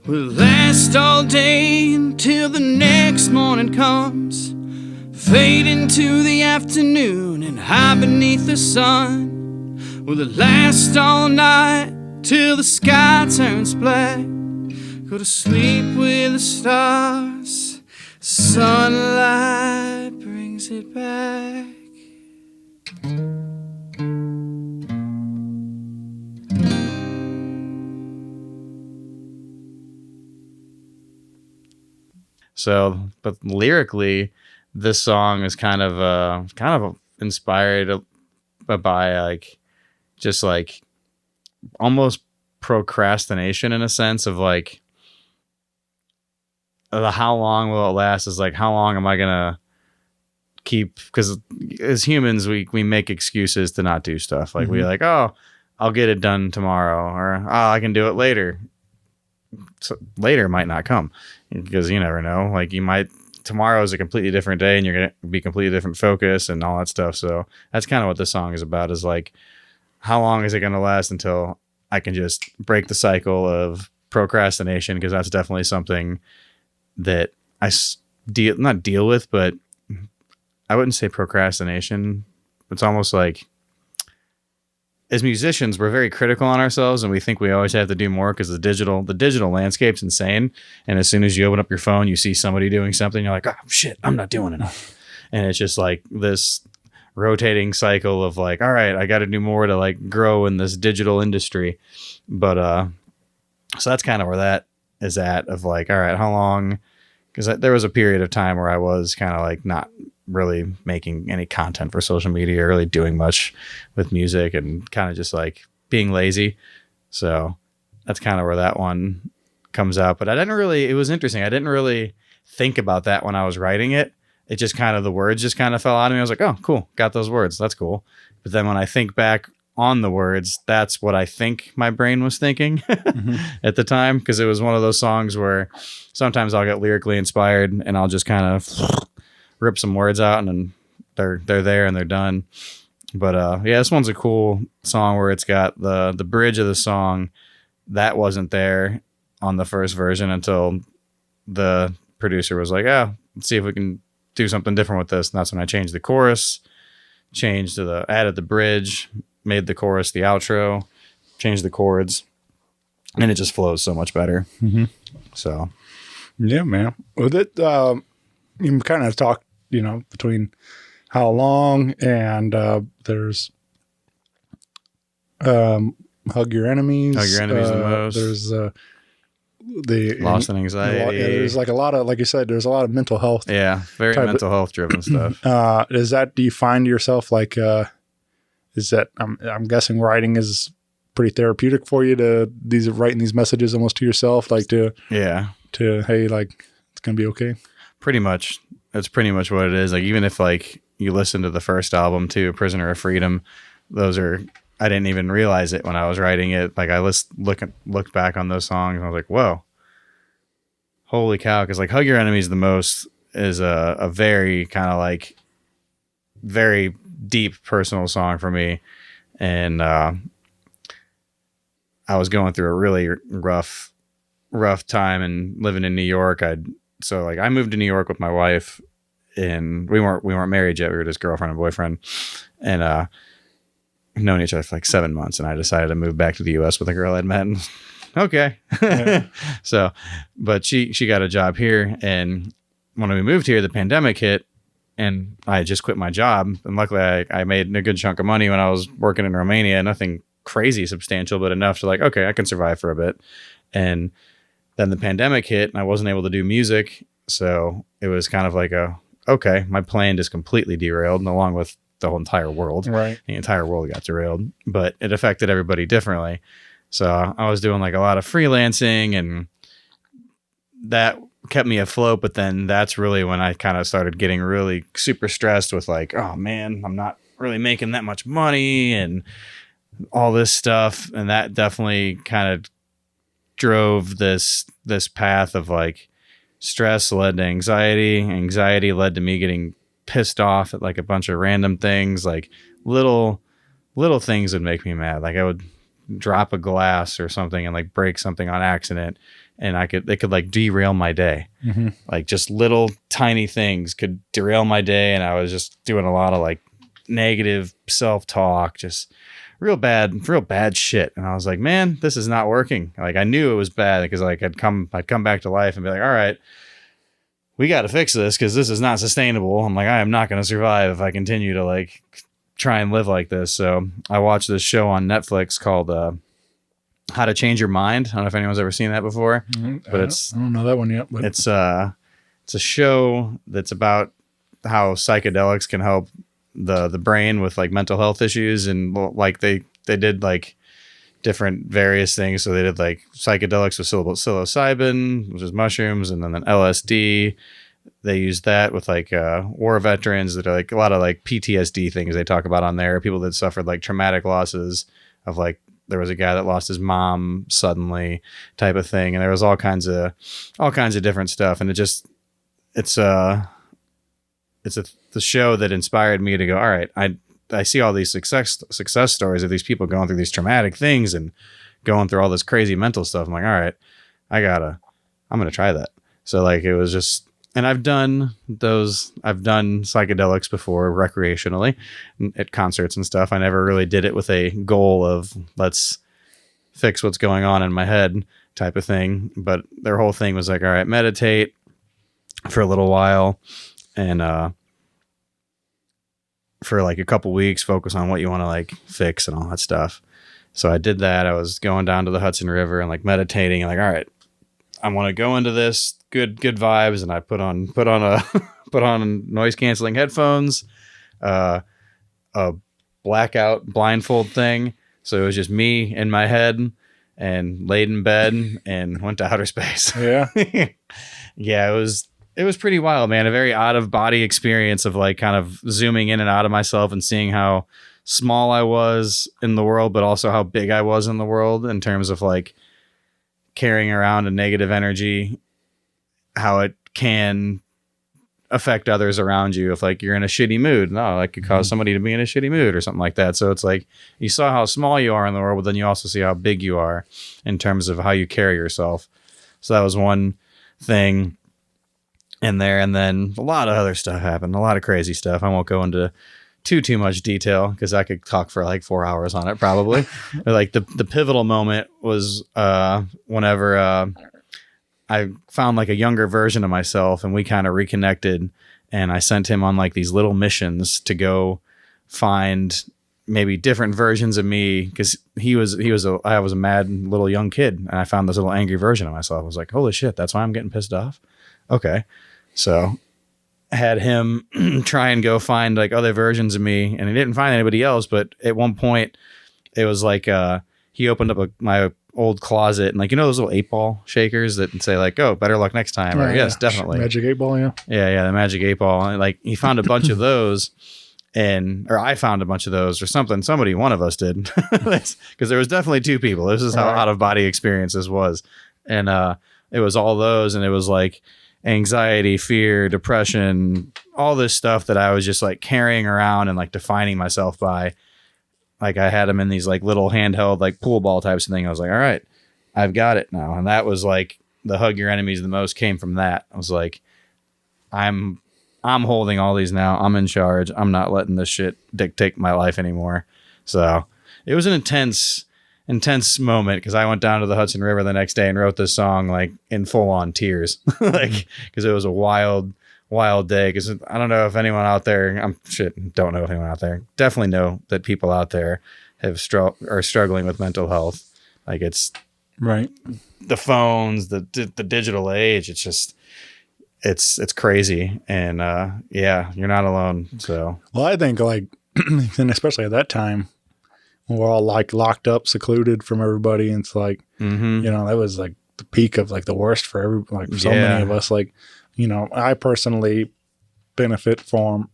[SPEAKER 9] Will last all day until the next morning comes. Fade into the afternoon and hide beneath the sun. Will it last all night till the sky turns black? Go to sleep with the stars. Sunlight brings it back.
[SPEAKER 5] So, but lyrically, this song is kind of inspired by like, just like almost procrastination in a sense of like, how long will it last is like, how long am I gonna keep? Because as humans, we make excuses to not do stuff. Like we're like, oh, I'll get it done tomorrow, or oh, I can do it later. So later might not come because you never know. Like tomorrow is a completely different day and you're going to be completely different focus and all that stuff. So that's kind of what this song is about, is like, how long is it going to last until I can just break the cycle of procrastination? Because that's definitely something that I not deal with, but I wouldn't say procrastination. It's almost like, as musicians, we're very critical on ourselves and we think we always have to do more because the digital landscape's insane. And as soon as you open up your phone, you see somebody doing something, you're like, oh shit, I'm not doing enough. And it's just like this rotating cycle of like, all right, I got to do more to like grow in this digital industry. But so that's kind of where that is at, of like, all right, how long? Because there was a period of time where I was kind of like not really making any content for social media, or really doing much with music, and kind of just like being lazy. So that's kind of where that one comes out. But it was interesting. I didn't really think about that when I was writing it. It just kind of, the words just kind of fell out of me. I was like, oh, cool. Got those words. That's cool. But then when I think back on the words, that's what I think my brain was thinking at the time. Cause it was one of those songs where sometimes I'll get lyrically inspired and I'll just kind of rip some words out and then they're there and they're done. But yeah, this one's a cool song where it's got the bridge of the song that wasn't there on the first version until the producer was like, let's see if we can do something different with this. And that's when I changed the chorus, added the bridge, made the chorus the outro, changed the chords, and it just flows so much better. So
[SPEAKER 8] yeah, man. With it, you kind of talked, between how long and there's hug your enemies.
[SPEAKER 5] Hug your enemies the most.
[SPEAKER 8] There's the
[SPEAKER 5] lost in anxiety.
[SPEAKER 8] There's like a lot of, like you said, there's a lot of mental health.
[SPEAKER 5] Yeah, very mental health driven stuff.
[SPEAKER 8] Do you find yourself like, is that, I'm guessing writing is pretty therapeutic for you, writing these messages almost to yourself, like hey, like it's going to be okay.
[SPEAKER 5] Pretty much. That's pretty much what it is. Like, even if like you listen to the first album too, Prisoner of Freedom, I didn't even realize it when I was writing it. Like I looked back on those songs and I was like, whoa, holy cow. Because like Hug Your Enemies the Most is a very kind of like very deep personal song for me. And I was going through a really rough time and living in New York. I moved to New York with my wife, and we weren't married yet. We were just girlfriend and boyfriend, and known each other for like 7 months. And I decided to move back to the U.S. with a girl I'd met. And, okay. Yeah. So, but she got a job here, and when we moved here, the pandemic hit, and I just quit my job. And luckily, I made a good chunk of money when I was working in Romania. Nothing crazy substantial, but enough to like, okay, I can survive for a bit. And then the pandemic hit, and I wasn't able to do music. So it was kind of like okay, my plan just completely derailed, and along with the whole entire world.
[SPEAKER 8] Right.
[SPEAKER 5] The entire world got derailed, but it affected everybody differently. So I was doing like a lot of freelancing, and that kept me afloat. But then that's really when I kind of started getting really super stressed with like, oh man, I'm not really making that much money and all this stuff. And that definitely kind of drove this path of like stress led to anxiety led to me getting pissed off at like a bunch of random things, like little things would make me mad. Like I would drop a glass or something and like break something on accident, and it could like derail my day. Mm-hmm. Like just little tiny things could derail my day. And I was just doing a lot of like negative self-talk, just real bad shit. And I was like, man, this is not working. Like I knew it was bad because like I'd come back to life and be like, all right, we got to fix this because this is not sustainable. I'm like, I am not going to survive if I continue to like try and live like this. So I watched this show on Netflix called How to Change Your Mind. I don't know if anyone's ever seen that before, but I don't
[SPEAKER 8] know that one yet. But
[SPEAKER 5] it's a show that's about how psychedelics can help the brain with like mental health issues, and like they did like different various things. So they did like psychedelics with psilocybin, which is mushrooms, and then LSD. They used that with like war veterans that are like a lot of like PTSD things they talk about on there. People that suffered like traumatic losses of like, there was a guy that lost his mom suddenly type of thing. And there was all kinds of different stuff. And it's the show that inspired me to go, all right, I see all these success stories of these people going through these traumatic things and going through all this crazy mental stuff. I'm like, all right, I'm going to try that. So like, it was just, and I've done psychedelics before recreationally at concerts and stuff. I never really did it with a goal of let's fix what's going on in my head type of thing. But their whole thing was like, all right, meditate for a little while and for like a couple weeks, focus on what you want to like fix and all that stuff. So I did that. I was going down to the Hudson River and like meditating and like, all right, I want to go into this good vibes. And I put on noise canceling headphones, a blackout blindfold thing. So it was just me in my head and laid in bed and went to outer space.
[SPEAKER 8] Yeah.
[SPEAKER 5] Yeah. It was pretty wild, man. A very out of body experience of like kind of zooming in and out of myself and seeing how small I was in the world, but also how big I was in the world in terms of like carrying around a negative energy, how it can affect others around you. If like you're in a shitty mood, like could cause somebody to be in a shitty mood or something like that. So it's like you saw how small you are in the world, but then you also see how big you are in terms of how you carry yourself. So that was one thing in there. And then a lot of other stuff happened, a lot of crazy stuff. I won't go into too much detail because I could talk for like 4 hours on it probably. But like the pivotal moment was whenever I found like a younger version of myself and we kind of reconnected, and I sent him on like these little missions to go find maybe different versions of me, because I was a mad little young kid, and I found this little angry version of myself. I was like, holy shit, that's why I'm getting pissed off. Okay. So I had him try and go find like other versions of me, and he didn't find anybody else. But at one point it was like, he opened up my old closet, and like, you know, those little 8-ball shakers that say like, oh, better luck next time. Or yes, definitely.
[SPEAKER 8] Magic 8-ball. Yeah.
[SPEAKER 5] Yeah. The Magic 8-ball. And like he found a bunch of those, or I found a bunch of those or something. One of us did, because there was definitely two people. This is how out of body experience this was. And, it was all those, and it was like anxiety, fear, depression, all this stuff that I was just like carrying around and like defining myself by. Like I had them in these like little handheld like pool ball types of thing. I was like, all right, I've got it now. And that was like the hug your enemies the most came from that. I was like, I'm holding all these now. I'm in charge. I'm not letting this shit dictate my life anymore. So it was an intense moment because I went down to the Hudson River the next day and wrote this song like in full on tears, like because it was a wild day. Because I don't know if anyone out there, don't know if anyone out there, definitely know that people out there are struggling with mental health. Like it's
[SPEAKER 8] right.
[SPEAKER 5] The phones, the digital age. It's just it's crazy, and yeah, you're not alone. So
[SPEAKER 8] well, I think like, and especially at that time. We're all like locked up, secluded from everybody. And it's like, that was like the peak of like the worst for so many of us. Like, I personally benefit from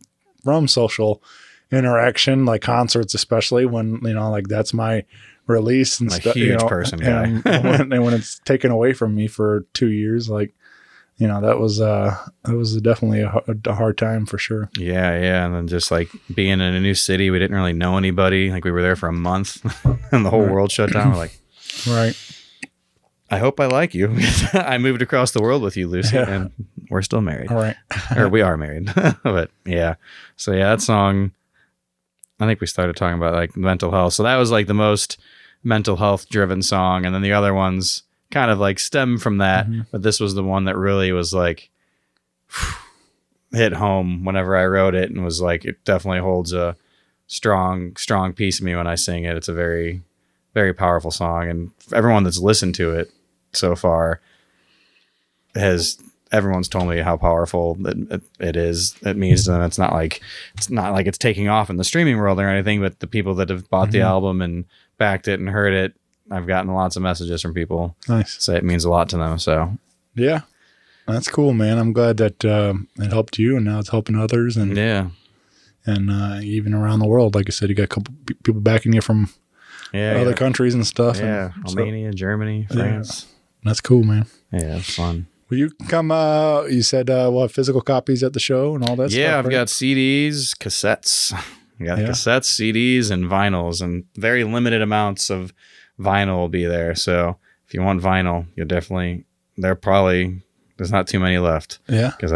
[SPEAKER 8] social interaction, like concerts, especially when, like that's my release and stuff.
[SPEAKER 5] Huge person guy.
[SPEAKER 8] and when it's taken away from me for 2 years, like, that was definitely a hard time for sure.
[SPEAKER 5] Yeah. And then just like being in a new city, we didn't really know anybody. Like we were there for a month and the whole world shut down. We're like,
[SPEAKER 8] right.
[SPEAKER 5] I hope I like you. I moved across the world with you, Lucy, and we're still married.
[SPEAKER 8] All right.
[SPEAKER 5] Or we are married. But yeah. So yeah, that song, I think we started talking about like mental health. So that was like the most mental health driven song. And then the other ones kind of like stem from that, but this was the one that really was like hit home whenever I wrote it, and was like, it definitely holds a strong piece of me when I sing it. It's a very, very powerful song, and everyone that's listened to it so far everyone's told me how powerful it is. It means to them. It's not like it's taking off in the streaming world or anything, but the people that have bought the album and backed it and heard it, I've gotten lots of messages from people.
[SPEAKER 8] Nice.
[SPEAKER 5] Say it means a lot to them. So
[SPEAKER 8] yeah, that's cool, man. I'm glad that it helped you, and now it's helping others. And and even around the world, like I said, you got a couple people backing you from other countries and stuff.
[SPEAKER 5] Yeah, Romania, Germany, France.
[SPEAKER 8] That's cool, man.
[SPEAKER 5] Yeah, it's fun.
[SPEAKER 8] Will you come? You said physical copies at the show and all that stuff?
[SPEAKER 5] Yeah, I've
[SPEAKER 8] right?
[SPEAKER 5] got CDs, cassettes. I got cassettes, CDs, and vinyls, and very limited amounts of vinyl will be there. So if you want vinyl, you'll definitely, there's not too many left.
[SPEAKER 8] Yeah.
[SPEAKER 5] Because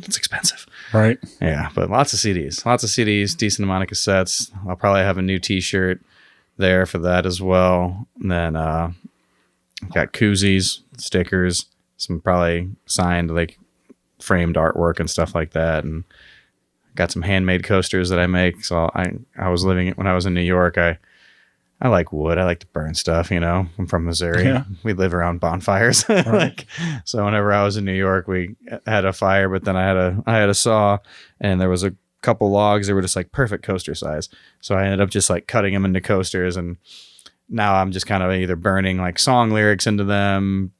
[SPEAKER 5] it's expensive.
[SPEAKER 8] Right.
[SPEAKER 5] Yeah. But lots of CDs, decent amount of cassettes. I'll probably have a new t-shirt there for that as well. And then got koozies, stickers, some probably signed like framed artwork and stuff like that. And got some handmade coasters that I make. So I was when I was in New York, I like wood. I like to burn stuff, I'm from Missouri.
[SPEAKER 8] Yeah.
[SPEAKER 5] We live around bonfires.
[SPEAKER 8] Right.
[SPEAKER 5] So whenever I was in New York, we had a fire, but then I had a saw, and there was a couple logs that were just like perfect coaster size. So I ended up just like cutting them into coasters, and now I'm just kind of either burning like song lyrics into them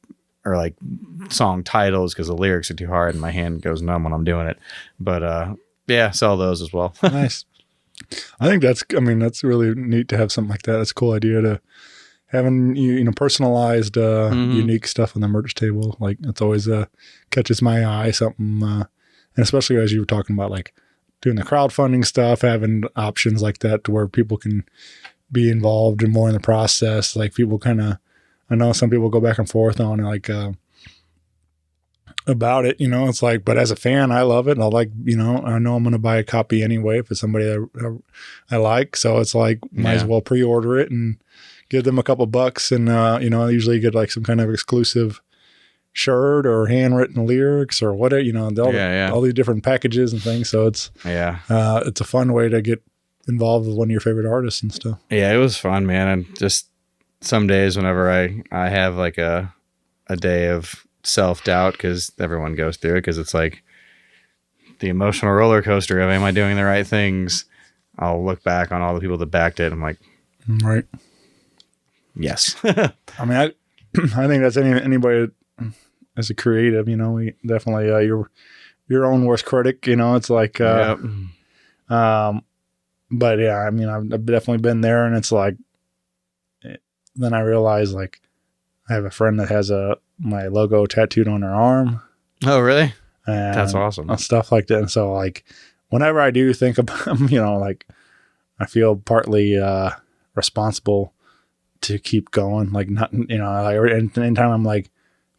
[SPEAKER 5] or like song titles because the lyrics are too hard and my hand goes numb when I'm doing it. But yeah, sell those as well.
[SPEAKER 8] Nice. I think that's really neat to have something like that. That's a cool idea to having, personalized, unique stuff on the merch table. Like it's always, catches my eye, something, and especially as you were talking about, like doing the crowdfunding stuff, having options like that to where people can be involved and more in the process. Like people I know some people go back and forth on like, about it, it's like, but as a fan, I love it. And I like, I know I'm going to buy a copy anyway if it's somebody that I like. So it's like, might as well pre-order it and give them a couple bucks. And, I usually get like some kind of exclusive shirt or handwritten lyrics or whatever, all these different packages and things. So it's, it's a fun way to get involved with one of your favorite artists and stuff.
[SPEAKER 5] Yeah, it was fun, man. And just some days whenever I have like a day of self-doubt, because everyone goes through it, because it's like the emotional roller coaster of am I doing the right things? I'll look back on all the people that backed it. I'm like,
[SPEAKER 8] right.
[SPEAKER 5] Yes.
[SPEAKER 8] I mean, I think that's anybody as a creative, we definitely, your own worst critic, it's like, but yeah, I mean, I've definitely been there, and it's like, then I realized like, I have a friend that has my logo tattooed on her arm.
[SPEAKER 5] Oh, really?
[SPEAKER 8] And
[SPEAKER 5] That's awesome.
[SPEAKER 8] Stuff like that. And so like whenever I do think about, like I feel partly responsible to keep going. Like not, anytime I'm like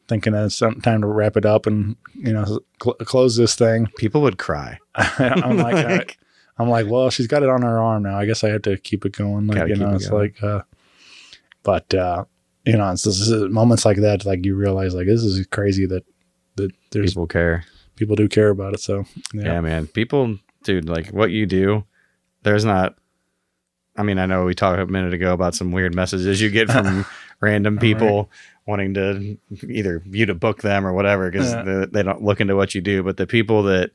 [SPEAKER 8] thinking that it's time to wrap it up and, close this thing.
[SPEAKER 5] People would cry.
[SPEAKER 8] I'm like, well, she's got it on her arm now. I guess I have to keep it going. Like, it's going. It's just moments like that, like you realize like, this is crazy that there's
[SPEAKER 5] people care.
[SPEAKER 8] People do care about it. So
[SPEAKER 5] yeah, man, people, dude, like what you do, there's not, I mean, I know we talked a minute ago about some weird messages you get from random people wanting to either you to book them or whatever, because they don't look into what you do. But the people that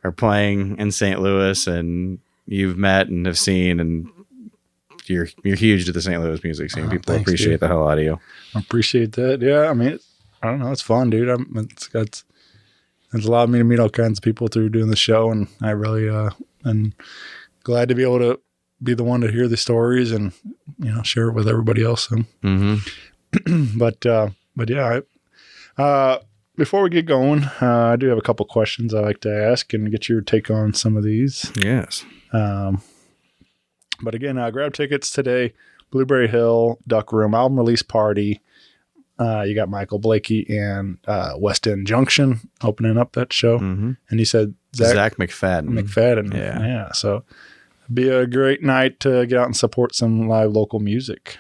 [SPEAKER 5] are playing in St. Louis and you've met and have seen, and you're huge to the St. Louis music scene. People appreciate the hell out of you. I
[SPEAKER 8] appreciate that. Yeah, I mean, I don't know. It's fun, dude. It's allowed me to meet all kinds of people through doing the show, and I really am glad to be able to be the one to hear the stories and share it with everybody else. So. But yeah, before we get going, I do have a couple questions I like to ask and get your take on some of these.
[SPEAKER 5] Yes.
[SPEAKER 8] But again, grab tickets today. Blueberry Hill Duck Room album release party. You got Michael Blakey and West End Junction opening up that show. And you said
[SPEAKER 5] Zach McFadden.
[SPEAKER 8] Yeah. So it'd be a great night to get out and support some live local music.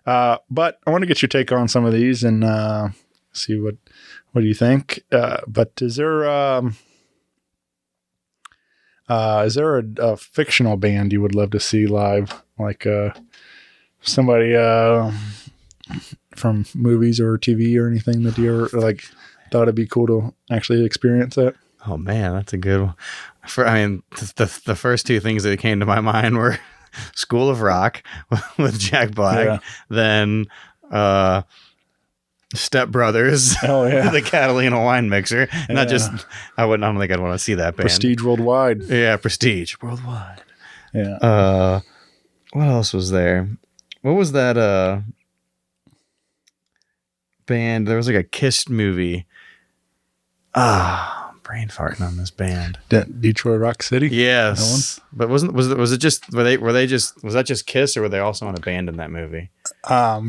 [SPEAKER 8] But I want to get your take on some of these and see what do you think. But is there a fictional band you would love to see live, like somebody from movies or TV or anything that you ever like thought it'd be cool to actually experience that?
[SPEAKER 5] Oh man, that's a good one. The first two things that came to my mind were School of Rock with Jack Black, then Step Brothers, the Catalina wine mixer. Not just, I don't think I'd want to see that band.
[SPEAKER 8] Prestige Worldwide.
[SPEAKER 5] Yeah, Prestige Worldwide.
[SPEAKER 8] Yeah.
[SPEAKER 5] What else was there? What was that band? There was like a Kiss movie. Brain farting on this band.
[SPEAKER 8] Detroit Rock City.
[SPEAKER 5] Yes, but was that just Kiss, or were they also in a band in that movie?
[SPEAKER 8] I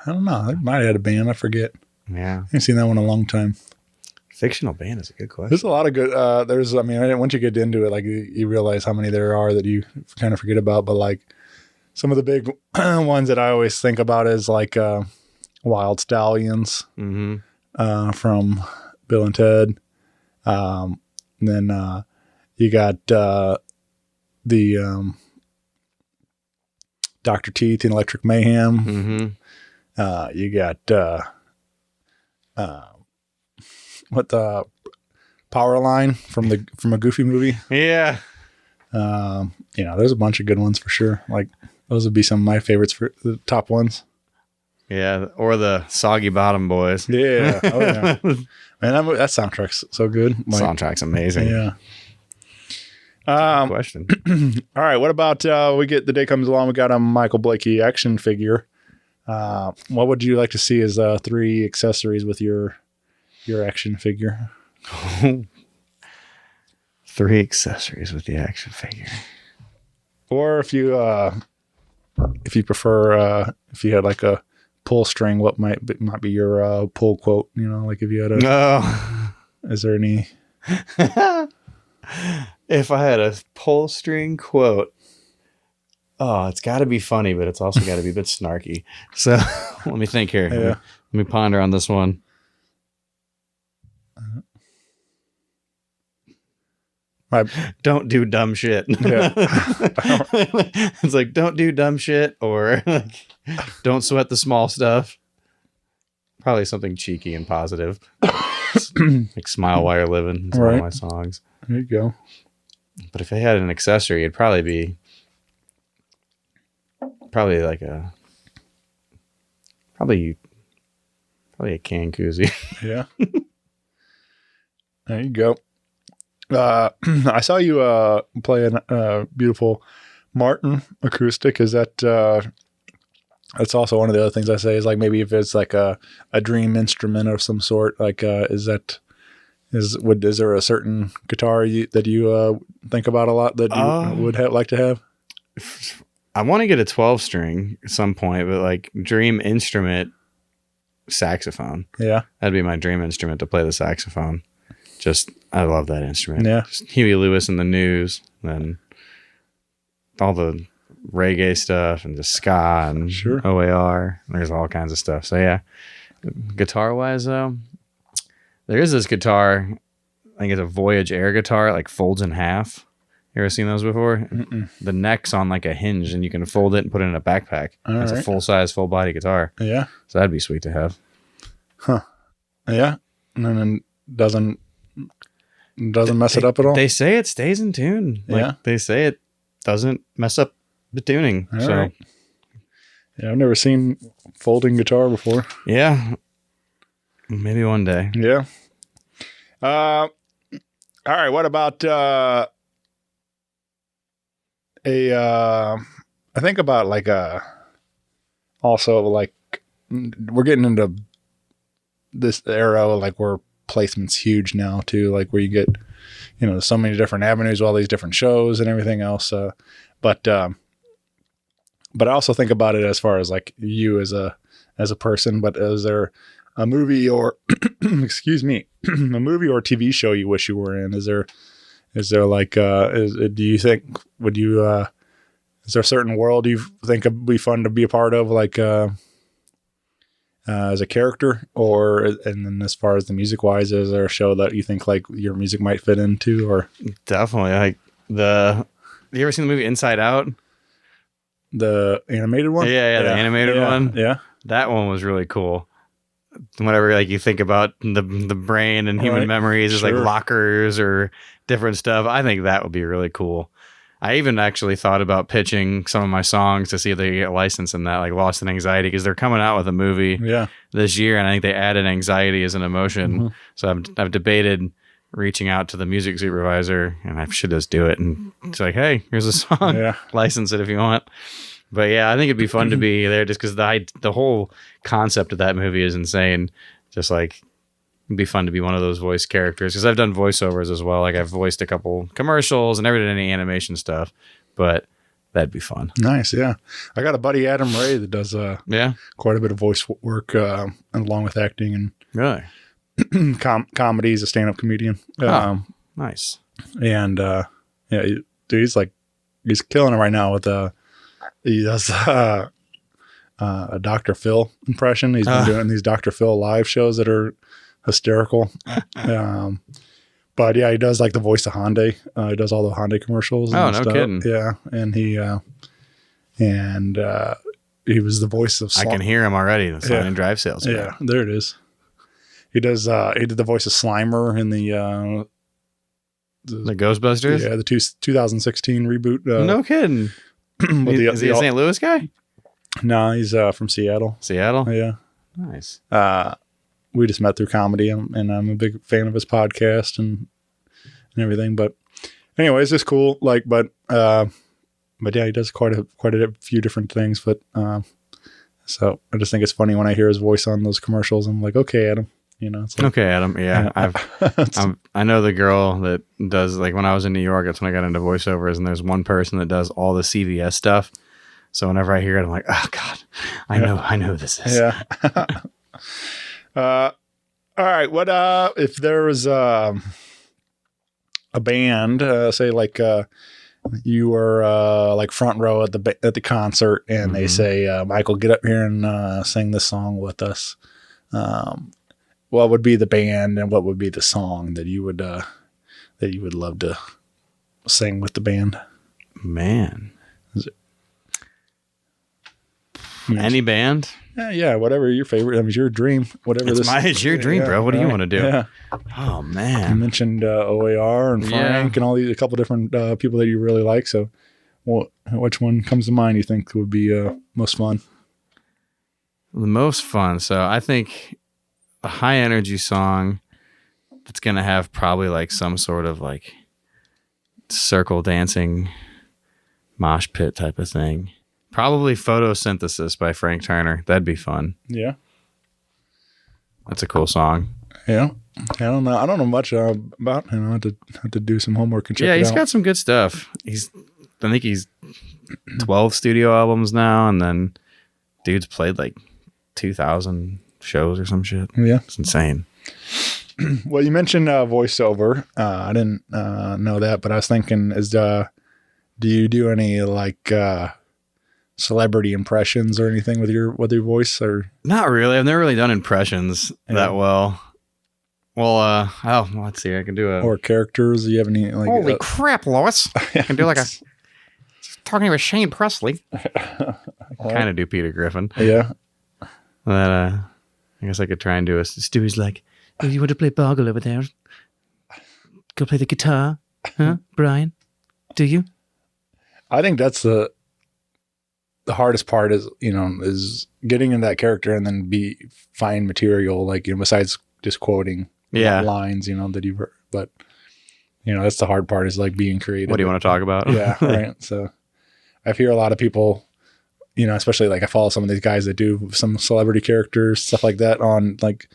[SPEAKER 8] don't know. They might have had a band. I forget.
[SPEAKER 5] Yeah,
[SPEAKER 8] I haven't seen that one in a long time.
[SPEAKER 5] Fictional band is a good question.
[SPEAKER 8] There's a lot of good. Once you get into it, like you realize how many there are that you kind of forget about. But like some of the big ones that I always think about is like Wild Stallions from Bill and Ted. And then you got the Dr. Teeth and Electric Mayhem. You got the Power Line from a Goofy movie.
[SPEAKER 5] Yeah.
[SPEAKER 8] There's a bunch of good ones for sure. Like those would be some of my favorites for the top ones.
[SPEAKER 5] Yeah, or the Soggy Bottom Boys.
[SPEAKER 8] Yeah. Oh yeah. Man, that soundtrack's so good. Like,
[SPEAKER 5] soundtrack's amazing.
[SPEAKER 8] Yeah.
[SPEAKER 5] Question.
[SPEAKER 8] All right. What about we get the day comes along? We got a Michael Blakey action figure. What would you like to see as 3 accessories with your action figure?
[SPEAKER 5] 3 accessories with the action figure.
[SPEAKER 8] Or if you prefer, if you had like a pull string, what might be your pull quote? Like if you had is there any?
[SPEAKER 5] If I had a pull string quote, it's got to be funny, but it's also got to be a bit snarky. So let me think here.
[SPEAKER 8] Yeah.
[SPEAKER 5] Let me ponder on this one. Don't do dumb shit.
[SPEAKER 8] Yeah.
[SPEAKER 5] It's like, don't do dumb shit, or don't sweat the small stuff. Probably something cheeky and positive. Like Smile While You're Living. It's one of my songs.
[SPEAKER 8] There you go.
[SPEAKER 5] But if I had an accessory, it'd probably be like a can koozie.
[SPEAKER 8] Yeah. There you go. I saw you play a beautiful Martin acoustic. Is that That's also one of the other things I say is like maybe if it's like a dream instrument of some sort, like is there a certain guitar that you think about a lot that you would like to have?
[SPEAKER 5] I want to get a 12-string at some point, but like dream instrument, saxophone.
[SPEAKER 8] Yeah,
[SPEAKER 5] that'd be my dream instrument to play the saxophone. Just I love that instrument.
[SPEAKER 8] Yeah,
[SPEAKER 5] just Huey Lewis and the News, and all the reggae stuff and the ska and OAR. There's all kinds of stuff. So yeah, guitar wise though, there is this guitar. I think it's a Voyage air guitar. It like folds in half. You ever seen those before?
[SPEAKER 8] Mm-mm.
[SPEAKER 5] The neck's on like a hinge, and you can fold it and put it in a backpack. It's a full size, full body guitar.
[SPEAKER 8] Yeah,
[SPEAKER 5] so that'd be sweet to have.
[SPEAKER 8] Huh? Yeah, and then doesn't mess it up at all.
[SPEAKER 5] They say it stays in tune. Like, they say it doesn't mess up the tuning.
[SPEAKER 8] All right. Yeah, I've never seen folding guitar before.
[SPEAKER 5] Yeah, maybe one day.
[SPEAKER 8] Yeah. All right. What about I think about like also like we're getting into this era like where placement's huge now too, like where you get, you know, so many different avenues, all these different shows and everything else. But I also think about it as far as like you as a person, but is there a movie or excuse me, a movie or TV show you wish you were in? Is there like, do you think, is there a certain world you think would be fun to be a part of, like, as a character, and then as far as the music wise, is there a show that you think like your music might fit into? Or
[SPEAKER 5] definitely like you ever seen the movie Inside Out?
[SPEAKER 8] The animated one?
[SPEAKER 5] Yeah, the animated one.
[SPEAKER 8] Yeah.
[SPEAKER 5] That one was really cool. Whenever like you think about the brain and human memories as like lockers or different stuff, I think that would be really cool. I even actually thought about pitching some of my songs to see if they get licensed in that, like Lost in Anxiety, because they're coming out with a movie this year, and I think they added anxiety as an emotion. Mm-hmm. So I've debated reaching out to the music supervisor, and I should just do it. And it's like, hey, here's a song, license it if you want. But yeah, I think it'd be fun to be there just because the whole concept of that movie is insane. Just like, it'd be fun to be one of those voice characters because I've done voiceovers as well. Like I've voiced a couple commercials and never did any animation stuff, but that'd be fun.
[SPEAKER 8] Nice. Yeah. I got a buddy, Adam Ray, that does quite a bit of voice work along with acting and
[SPEAKER 5] really
[SPEAKER 8] comedy. He's a stand-up comedian.
[SPEAKER 5] Nice.
[SPEAKER 8] And dude, he's killing it right now with he does a Dr. Phil impression. He's been doing these Dr. Phil live shows that are hysterical. But yeah, he does like the voice of Hyundai. He does all the Hyundai commercials.
[SPEAKER 5] Oh, no kidding.
[SPEAKER 8] Yeah. And he was the voice of
[SPEAKER 5] I can hear him already. The Sign and Drive sales.
[SPEAKER 8] Yeah, there it is. He does he did the voice of Slimer in the
[SPEAKER 5] Ghostbusters?
[SPEAKER 8] Yeah, the 2016 reboot.
[SPEAKER 5] No kidding. Is he a St. Louis guy?
[SPEAKER 8] No, he's from Seattle.
[SPEAKER 5] Seattle?
[SPEAKER 8] Yeah.
[SPEAKER 5] Nice.
[SPEAKER 8] We just met through comedy, and I'm a big fan of his podcast and everything. But anyways, it's cool. Like, but yeah, he does quite a few different things. But so I just think it's funny when I hear his voice on those commercials. I'm like, okay, Adam. You know, it's like,
[SPEAKER 5] okay, Adam. Yeah, I know the girl that does, like, when I was in New York, that's when I got into voiceovers, and there's one person that does all the CVS stuff. So whenever I hear it, I'm like, oh God, I know who this is.
[SPEAKER 8] Yeah. All right. What if there was a band, say like you were like front row at the concert, and they say, Michael, get up here and sing this song with us. What would be the band and what would be the song that you would love to sing with the band?
[SPEAKER 5] Man, any band?
[SPEAKER 8] Yeah, whatever your favorite. I mean, it's your dream. Whatever
[SPEAKER 5] it's your dream, bro. What do you want to do?
[SPEAKER 8] Yeah.
[SPEAKER 5] Oh man,
[SPEAKER 8] you mentioned OAR and Frank and all these, a couple different people that you really like. So, which one comes to mind? You think would be most fun?
[SPEAKER 5] The most fun. So I think a high energy song that's gonna have probably like some sort of like circle dancing mosh pit type of thing. Probably Photosynthesis by Frank Turner. That'd be fun.
[SPEAKER 8] Yeah.
[SPEAKER 5] That's a cool song.
[SPEAKER 8] Yeah. I don't know much about him. I have to do some homework and check it out.
[SPEAKER 5] Yeah, he's got some good stuff. I think he's 12 studio albums now, and then dude's played like 2,000 shows or some shit.
[SPEAKER 8] Yeah.
[SPEAKER 5] It's insane.
[SPEAKER 8] Well, you mentioned voiceover. I didn't know that, but I was thinking, do you do any like celebrity impressions or anything with your voice? Or
[SPEAKER 5] Not really. I've never really done impressions that well. Well, let's see. I can do
[SPEAKER 8] or characters. Do you have any? Like,
[SPEAKER 5] holy crap, Lois! I can do like a talking about Shane Presley. Kind of do Peter Griffin.
[SPEAKER 8] Yeah.
[SPEAKER 5] But I guess I could try and do a Stewie's like, oh, you want to play Boggle over there? Go play the guitar, huh, Brian? Do you?
[SPEAKER 8] I think that's the hardest part is getting in that character and then find material like besides just quoting lines that you've heard. But that's the hard part is like being creative.
[SPEAKER 5] What do you want to talk about?
[SPEAKER 8] Yeah, right. So I hear a lot of people, especially like I follow some of these guys that do some celebrity characters, stuff like that on like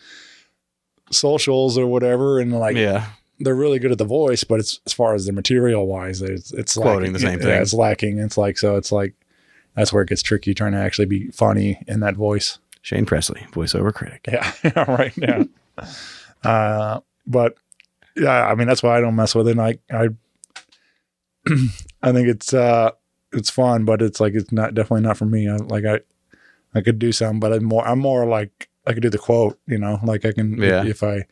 [SPEAKER 8] socials or whatever, and like they're really good at the voice, but it's as far as the material wise, it's
[SPEAKER 5] quoting the same thing.
[SPEAKER 8] Yeah, it's lacking. It's like that's where it gets tricky trying to actually be funny in that voice.
[SPEAKER 5] Shane Presley, voiceover critic.
[SPEAKER 8] Yeah, right. Yeah. But yeah, I mean that's why I don't mess with it. I think it's fun, but it's like it's definitely not for me. I could do some, but I'm more like I could do the quote. Like I can if I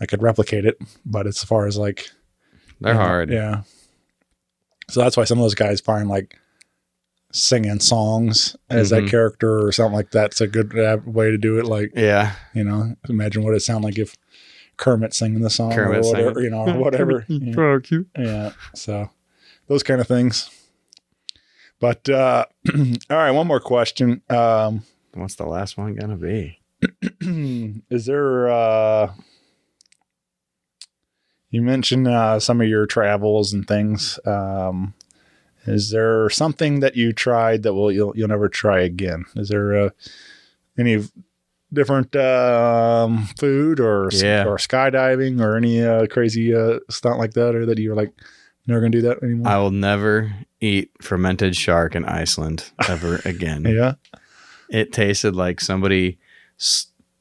[SPEAKER 8] could replicate it, but as far as like
[SPEAKER 5] they're hard.
[SPEAKER 8] Yeah. So that's why some of those guys find like singing songs as that character or something like that's a good way to do it. Like, imagine what it sound like if Kermit singing the song or whatever, or whatever. Yeah. So those kind of things. But, all right, one more question.
[SPEAKER 5] What's the last one going to be?
[SPEAKER 8] Is there, you mentioned some of your travels and things. Is there something that you tried that you'll never try again? Is there any different food or skydiving or any crazy stunt like that, or that you're like never gonna do that anymore?
[SPEAKER 5] I will never eat fermented shark in Iceland ever again.
[SPEAKER 8] Yeah,
[SPEAKER 5] it tasted like somebody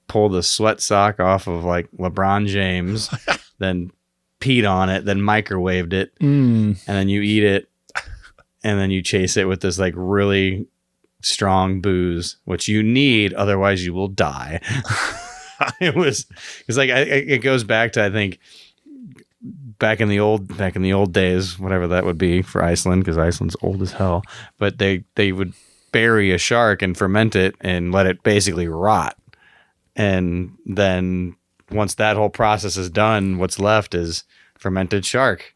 [SPEAKER 5] pulled a sweat sock off of like LeBron James, then peed on it, then microwaved it, and then you eat it, and then you chase it with this like really strong booze, which you need, otherwise you will die. It's like it goes back to, I think, back in the old days, whatever that would be for Iceland, because Iceland's old as hell. But they would bury a shark and ferment it and let it basically rot, and then once that whole process is done, what's left is fermented shark.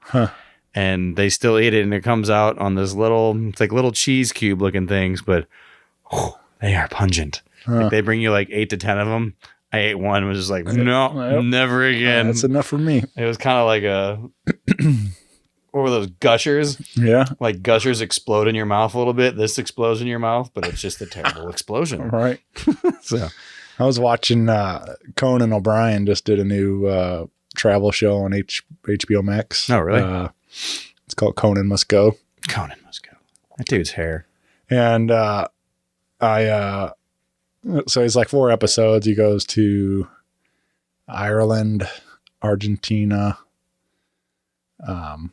[SPEAKER 5] And they still eat it, and it comes out on this it's like little cheese cube looking things, but they are pungent. Like they bring you like 8 to 10 of them. I ate one, was just like, no, never again.
[SPEAKER 8] That's enough for me.
[SPEAKER 5] It was kind of like what were those, gushers?
[SPEAKER 8] Yeah.
[SPEAKER 5] Like gushers explode in your mouth a little bit. This explodes in your mouth, but it's just a terrible explosion.
[SPEAKER 8] Right.
[SPEAKER 5] So
[SPEAKER 8] I was watching Conan O'Brien just did a new travel show on HBO Max.
[SPEAKER 5] Oh, really?
[SPEAKER 8] It's called Conan Must Go.
[SPEAKER 5] Conan Must Go. That dude's hair.
[SPEAKER 8] And so he's like 4 episodes. He goes to Ireland, Argentina. I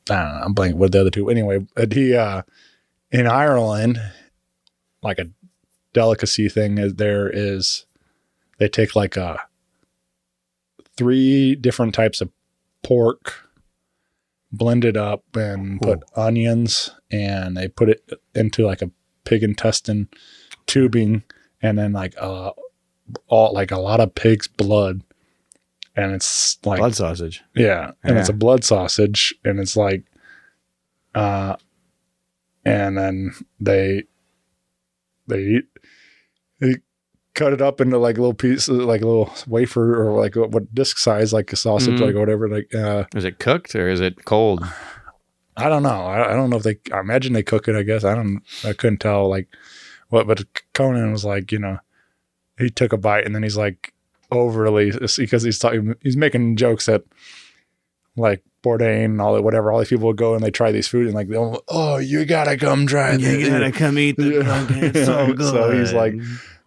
[SPEAKER 8] don't know. I'm blanking what the other two. Anyway, he in Ireland, like a delicacy thing is they take like 3 different types of pork, blend it up, and put onions, and they put it into like a pig intestine tubing, and then like a lot of pig's blood, and it's like
[SPEAKER 5] blood sausage.
[SPEAKER 8] Yeah, and it's a blood sausage, and it's like, and then they cut it up into like little pieces, like a little wafer, or like what disc size, like a sausage, like whatever. Like,
[SPEAKER 5] is it cooked or is it cold?
[SPEAKER 8] I don't know. I don't know if I imagine they cook it, I guess. I couldn't tell like what, but Conan was like, he took a bite and then he's like overly, because he's making jokes that like Bourdain and all these people will go and they try these food and like, oh, you gotta come try this.
[SPEAKER 5] You gotta come eat the it's so good.
[SPEAKER 8] So he's like,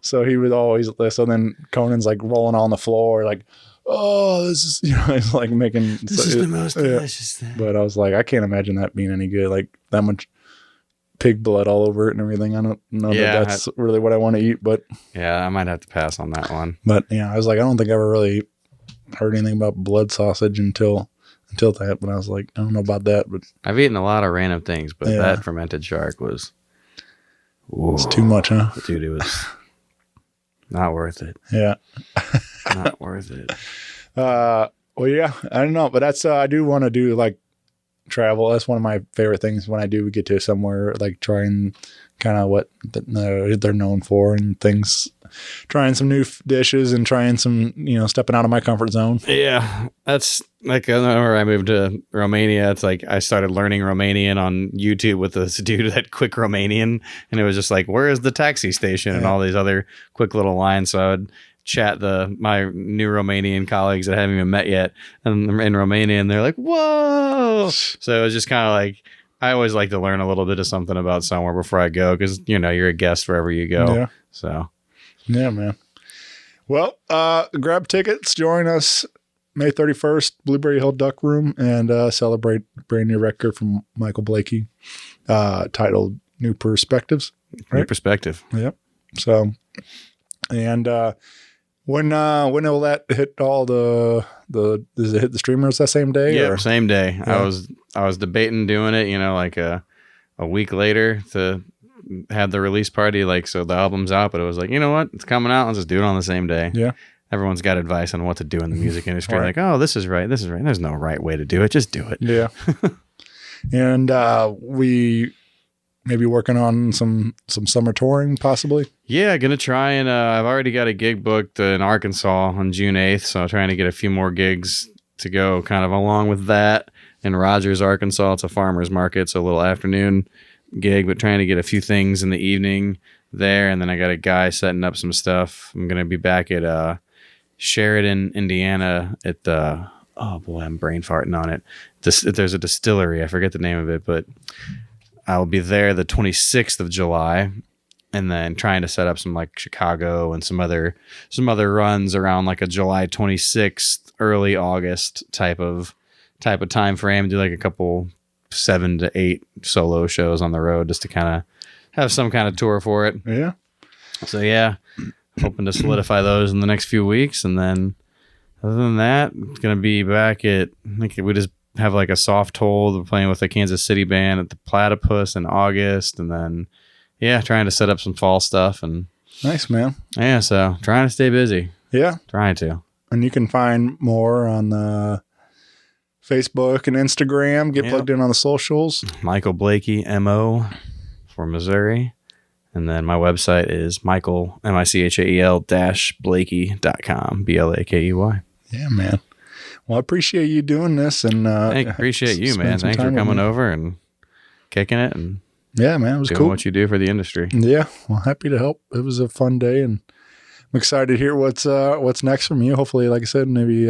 [SPEAKER 8] so he was always, so then Conan's like rolling on the floor, like, oh, this is, he's like making,
[SPEAKER 5] this is the most delicious thing.
[SPEAKER 8] But I was like, I can't imagine that being any good. Like that much pig blood all over it and everything. I don't know that that's really what I want to eat, but
[SPEAKER 5] yeah, I might have to pass on that one.
[SPEAKER 8] But yeah, I was like, I don't think I ever really heard anything about blood sausage until that, but I was like, I don't know about that, but
[SPEAKER 5] I've eaten a lot of random things, but that fermented shark was,
[SPEAKER 8] it's too much, huh?
[SPEAKER 5] Dude, it was not worth it.
[SPEAKER 8] Yeah.
[SPEAKER 5] Not worth it.
[SPEAKER 8] Well, yeah, I don't know, but that's, I do want to do like travel. That's one of my favorite things when I do get to somewhere, like trying kind of what they're known for and things, trying some new dishes and trying some, stepping out of my comfort zone.
[SPEAKER 5] Yeah. That's like, whenever I moved to Romania, it's like I started learning Romanian on YouTube with this dude that quick Romanian. And it was just like, where is the taxi station and all these other quick little lines. So I would chat my new Romanian colleagues that I haven't even met yet and in Romania, and they're like, whoa. So it was just kind of like, I always like to learn a little bit of something about somewhere before I go, because you're a guest wherever you go.
[SPEAKER 8] Yeah.
[SPEAKER 5] So
[SPEAKER 8] yeah, man. Well, grab tickets, join us May 31st, Blueberry Hill Duck Room, and celebrate a brand new record from Michael Blakey, titled New Perspectives. Right?
[SPEAKER 5] New Perspective.
[SPEAKER 8] Yep. So, and when will that hit all does it hit the streamers that same day?
[SPEAKER 5] Yeah,
[SPEAKER 8] or?
[SPEAKER 5] Same day.
[SPEAKER 8] Yeah.
[SPEAKER 5] I was debating doing it, like a week later to have the release party, like, so the album's out, but it was like, you know what? It's coming out. Let's just do it on the same day.
[SPEAKER 8] Yeah.
[SPEAKER 5] Everyone's got advice on what to do in the music industry.
[SPEAKER 8] Right.
[SPEAKER 5] Like, oh, this is right. This is right. There's no right way to do it. Just do it.
[SPEAKER 8] Yeah. And we maybe working on some summer touring possibly.
[SPEAKER 5] Yeah, gonna try, and I've already got a gig booked in Arkansas on June 8th, so I'm trying to get a few more gigs to go kind of along with that. In Rogers, Arkansas, it's a farmer's market, so a little afternoon gig, but trying to get a few things in the evening there. And then I got a guy setting up some stuff. I'm going to be back at Sheridan, Indiana at the, oh boy, I'm brain farting on it. There's a distillery. I forget the name of it, but I'll be there the 26th of July, and then trying to set up some like Chicago and some other runs around like a July 26th, early August type of time frame. Do like a couple 7 to 8 solo shows on the road just to kind of have some kind of tour for it.
[SPEAKER 8] Yeah.
[SPEAKER 5] So yeah, hoping to solidify those in the next few weeks. And then other than that, it's going to be back at, I think we just have like a soft hold. We're playing with a Kansas City band at the Platypus in August. And then, yeah, trying to set up some fall stuff. And
[SPEAKER 8] nice, man.
[SPEAKER 5] Yeah. So trying to stay busy.
[SPEAKER 8] Yeah.
[SPEAKER 5] Trying to.
[SPEAKER 8] And you can find more on Facebook and Instagram. Get plugged in on the socials.
[SPEAKER 5] Michael Blakey, MO for Missouri. And then my website is Michael, Michael-Blakey.com, Blakey.
[SPEAKER 8] Yeah, man. Well, I appreciate you doing this. And
[SPEAKER 5] I appreciate you, man. Thanks for coming over and kicking it. And
[SPEAKER 8] yeah, man, it was
[SPEAKER 5] doing
[SPEAKER 8] cool.
[SPEAKER 5] What you do for the industry.
[SPEAKER 8] Yeah, well, happy to help. It was a fun day, and I'm excited to hear what's next from you. Hopefully, like I said, maybe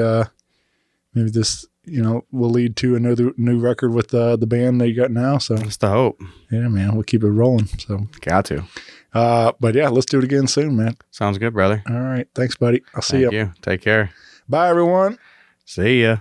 [SPEAKER 8] this will lead to another new record with the band that you got now. So
[SPEAKER 5] that's the hope.
[SPEAKER 8] Yeah, man, we'll keep it rolling. So
[SPEAKER 5] got to.
[SPEAKER 8] But yeah, let's do it again soon, man.
[SPEAKER 5] Sounds good, brother.
[SPEAKER 8] All right, thanks, buddy. I'll see you.
[SPEAKER 5] Thank you. Take care.
[SPEAKER 8] Bye, everyone.
[SPEAKER 5] See ya.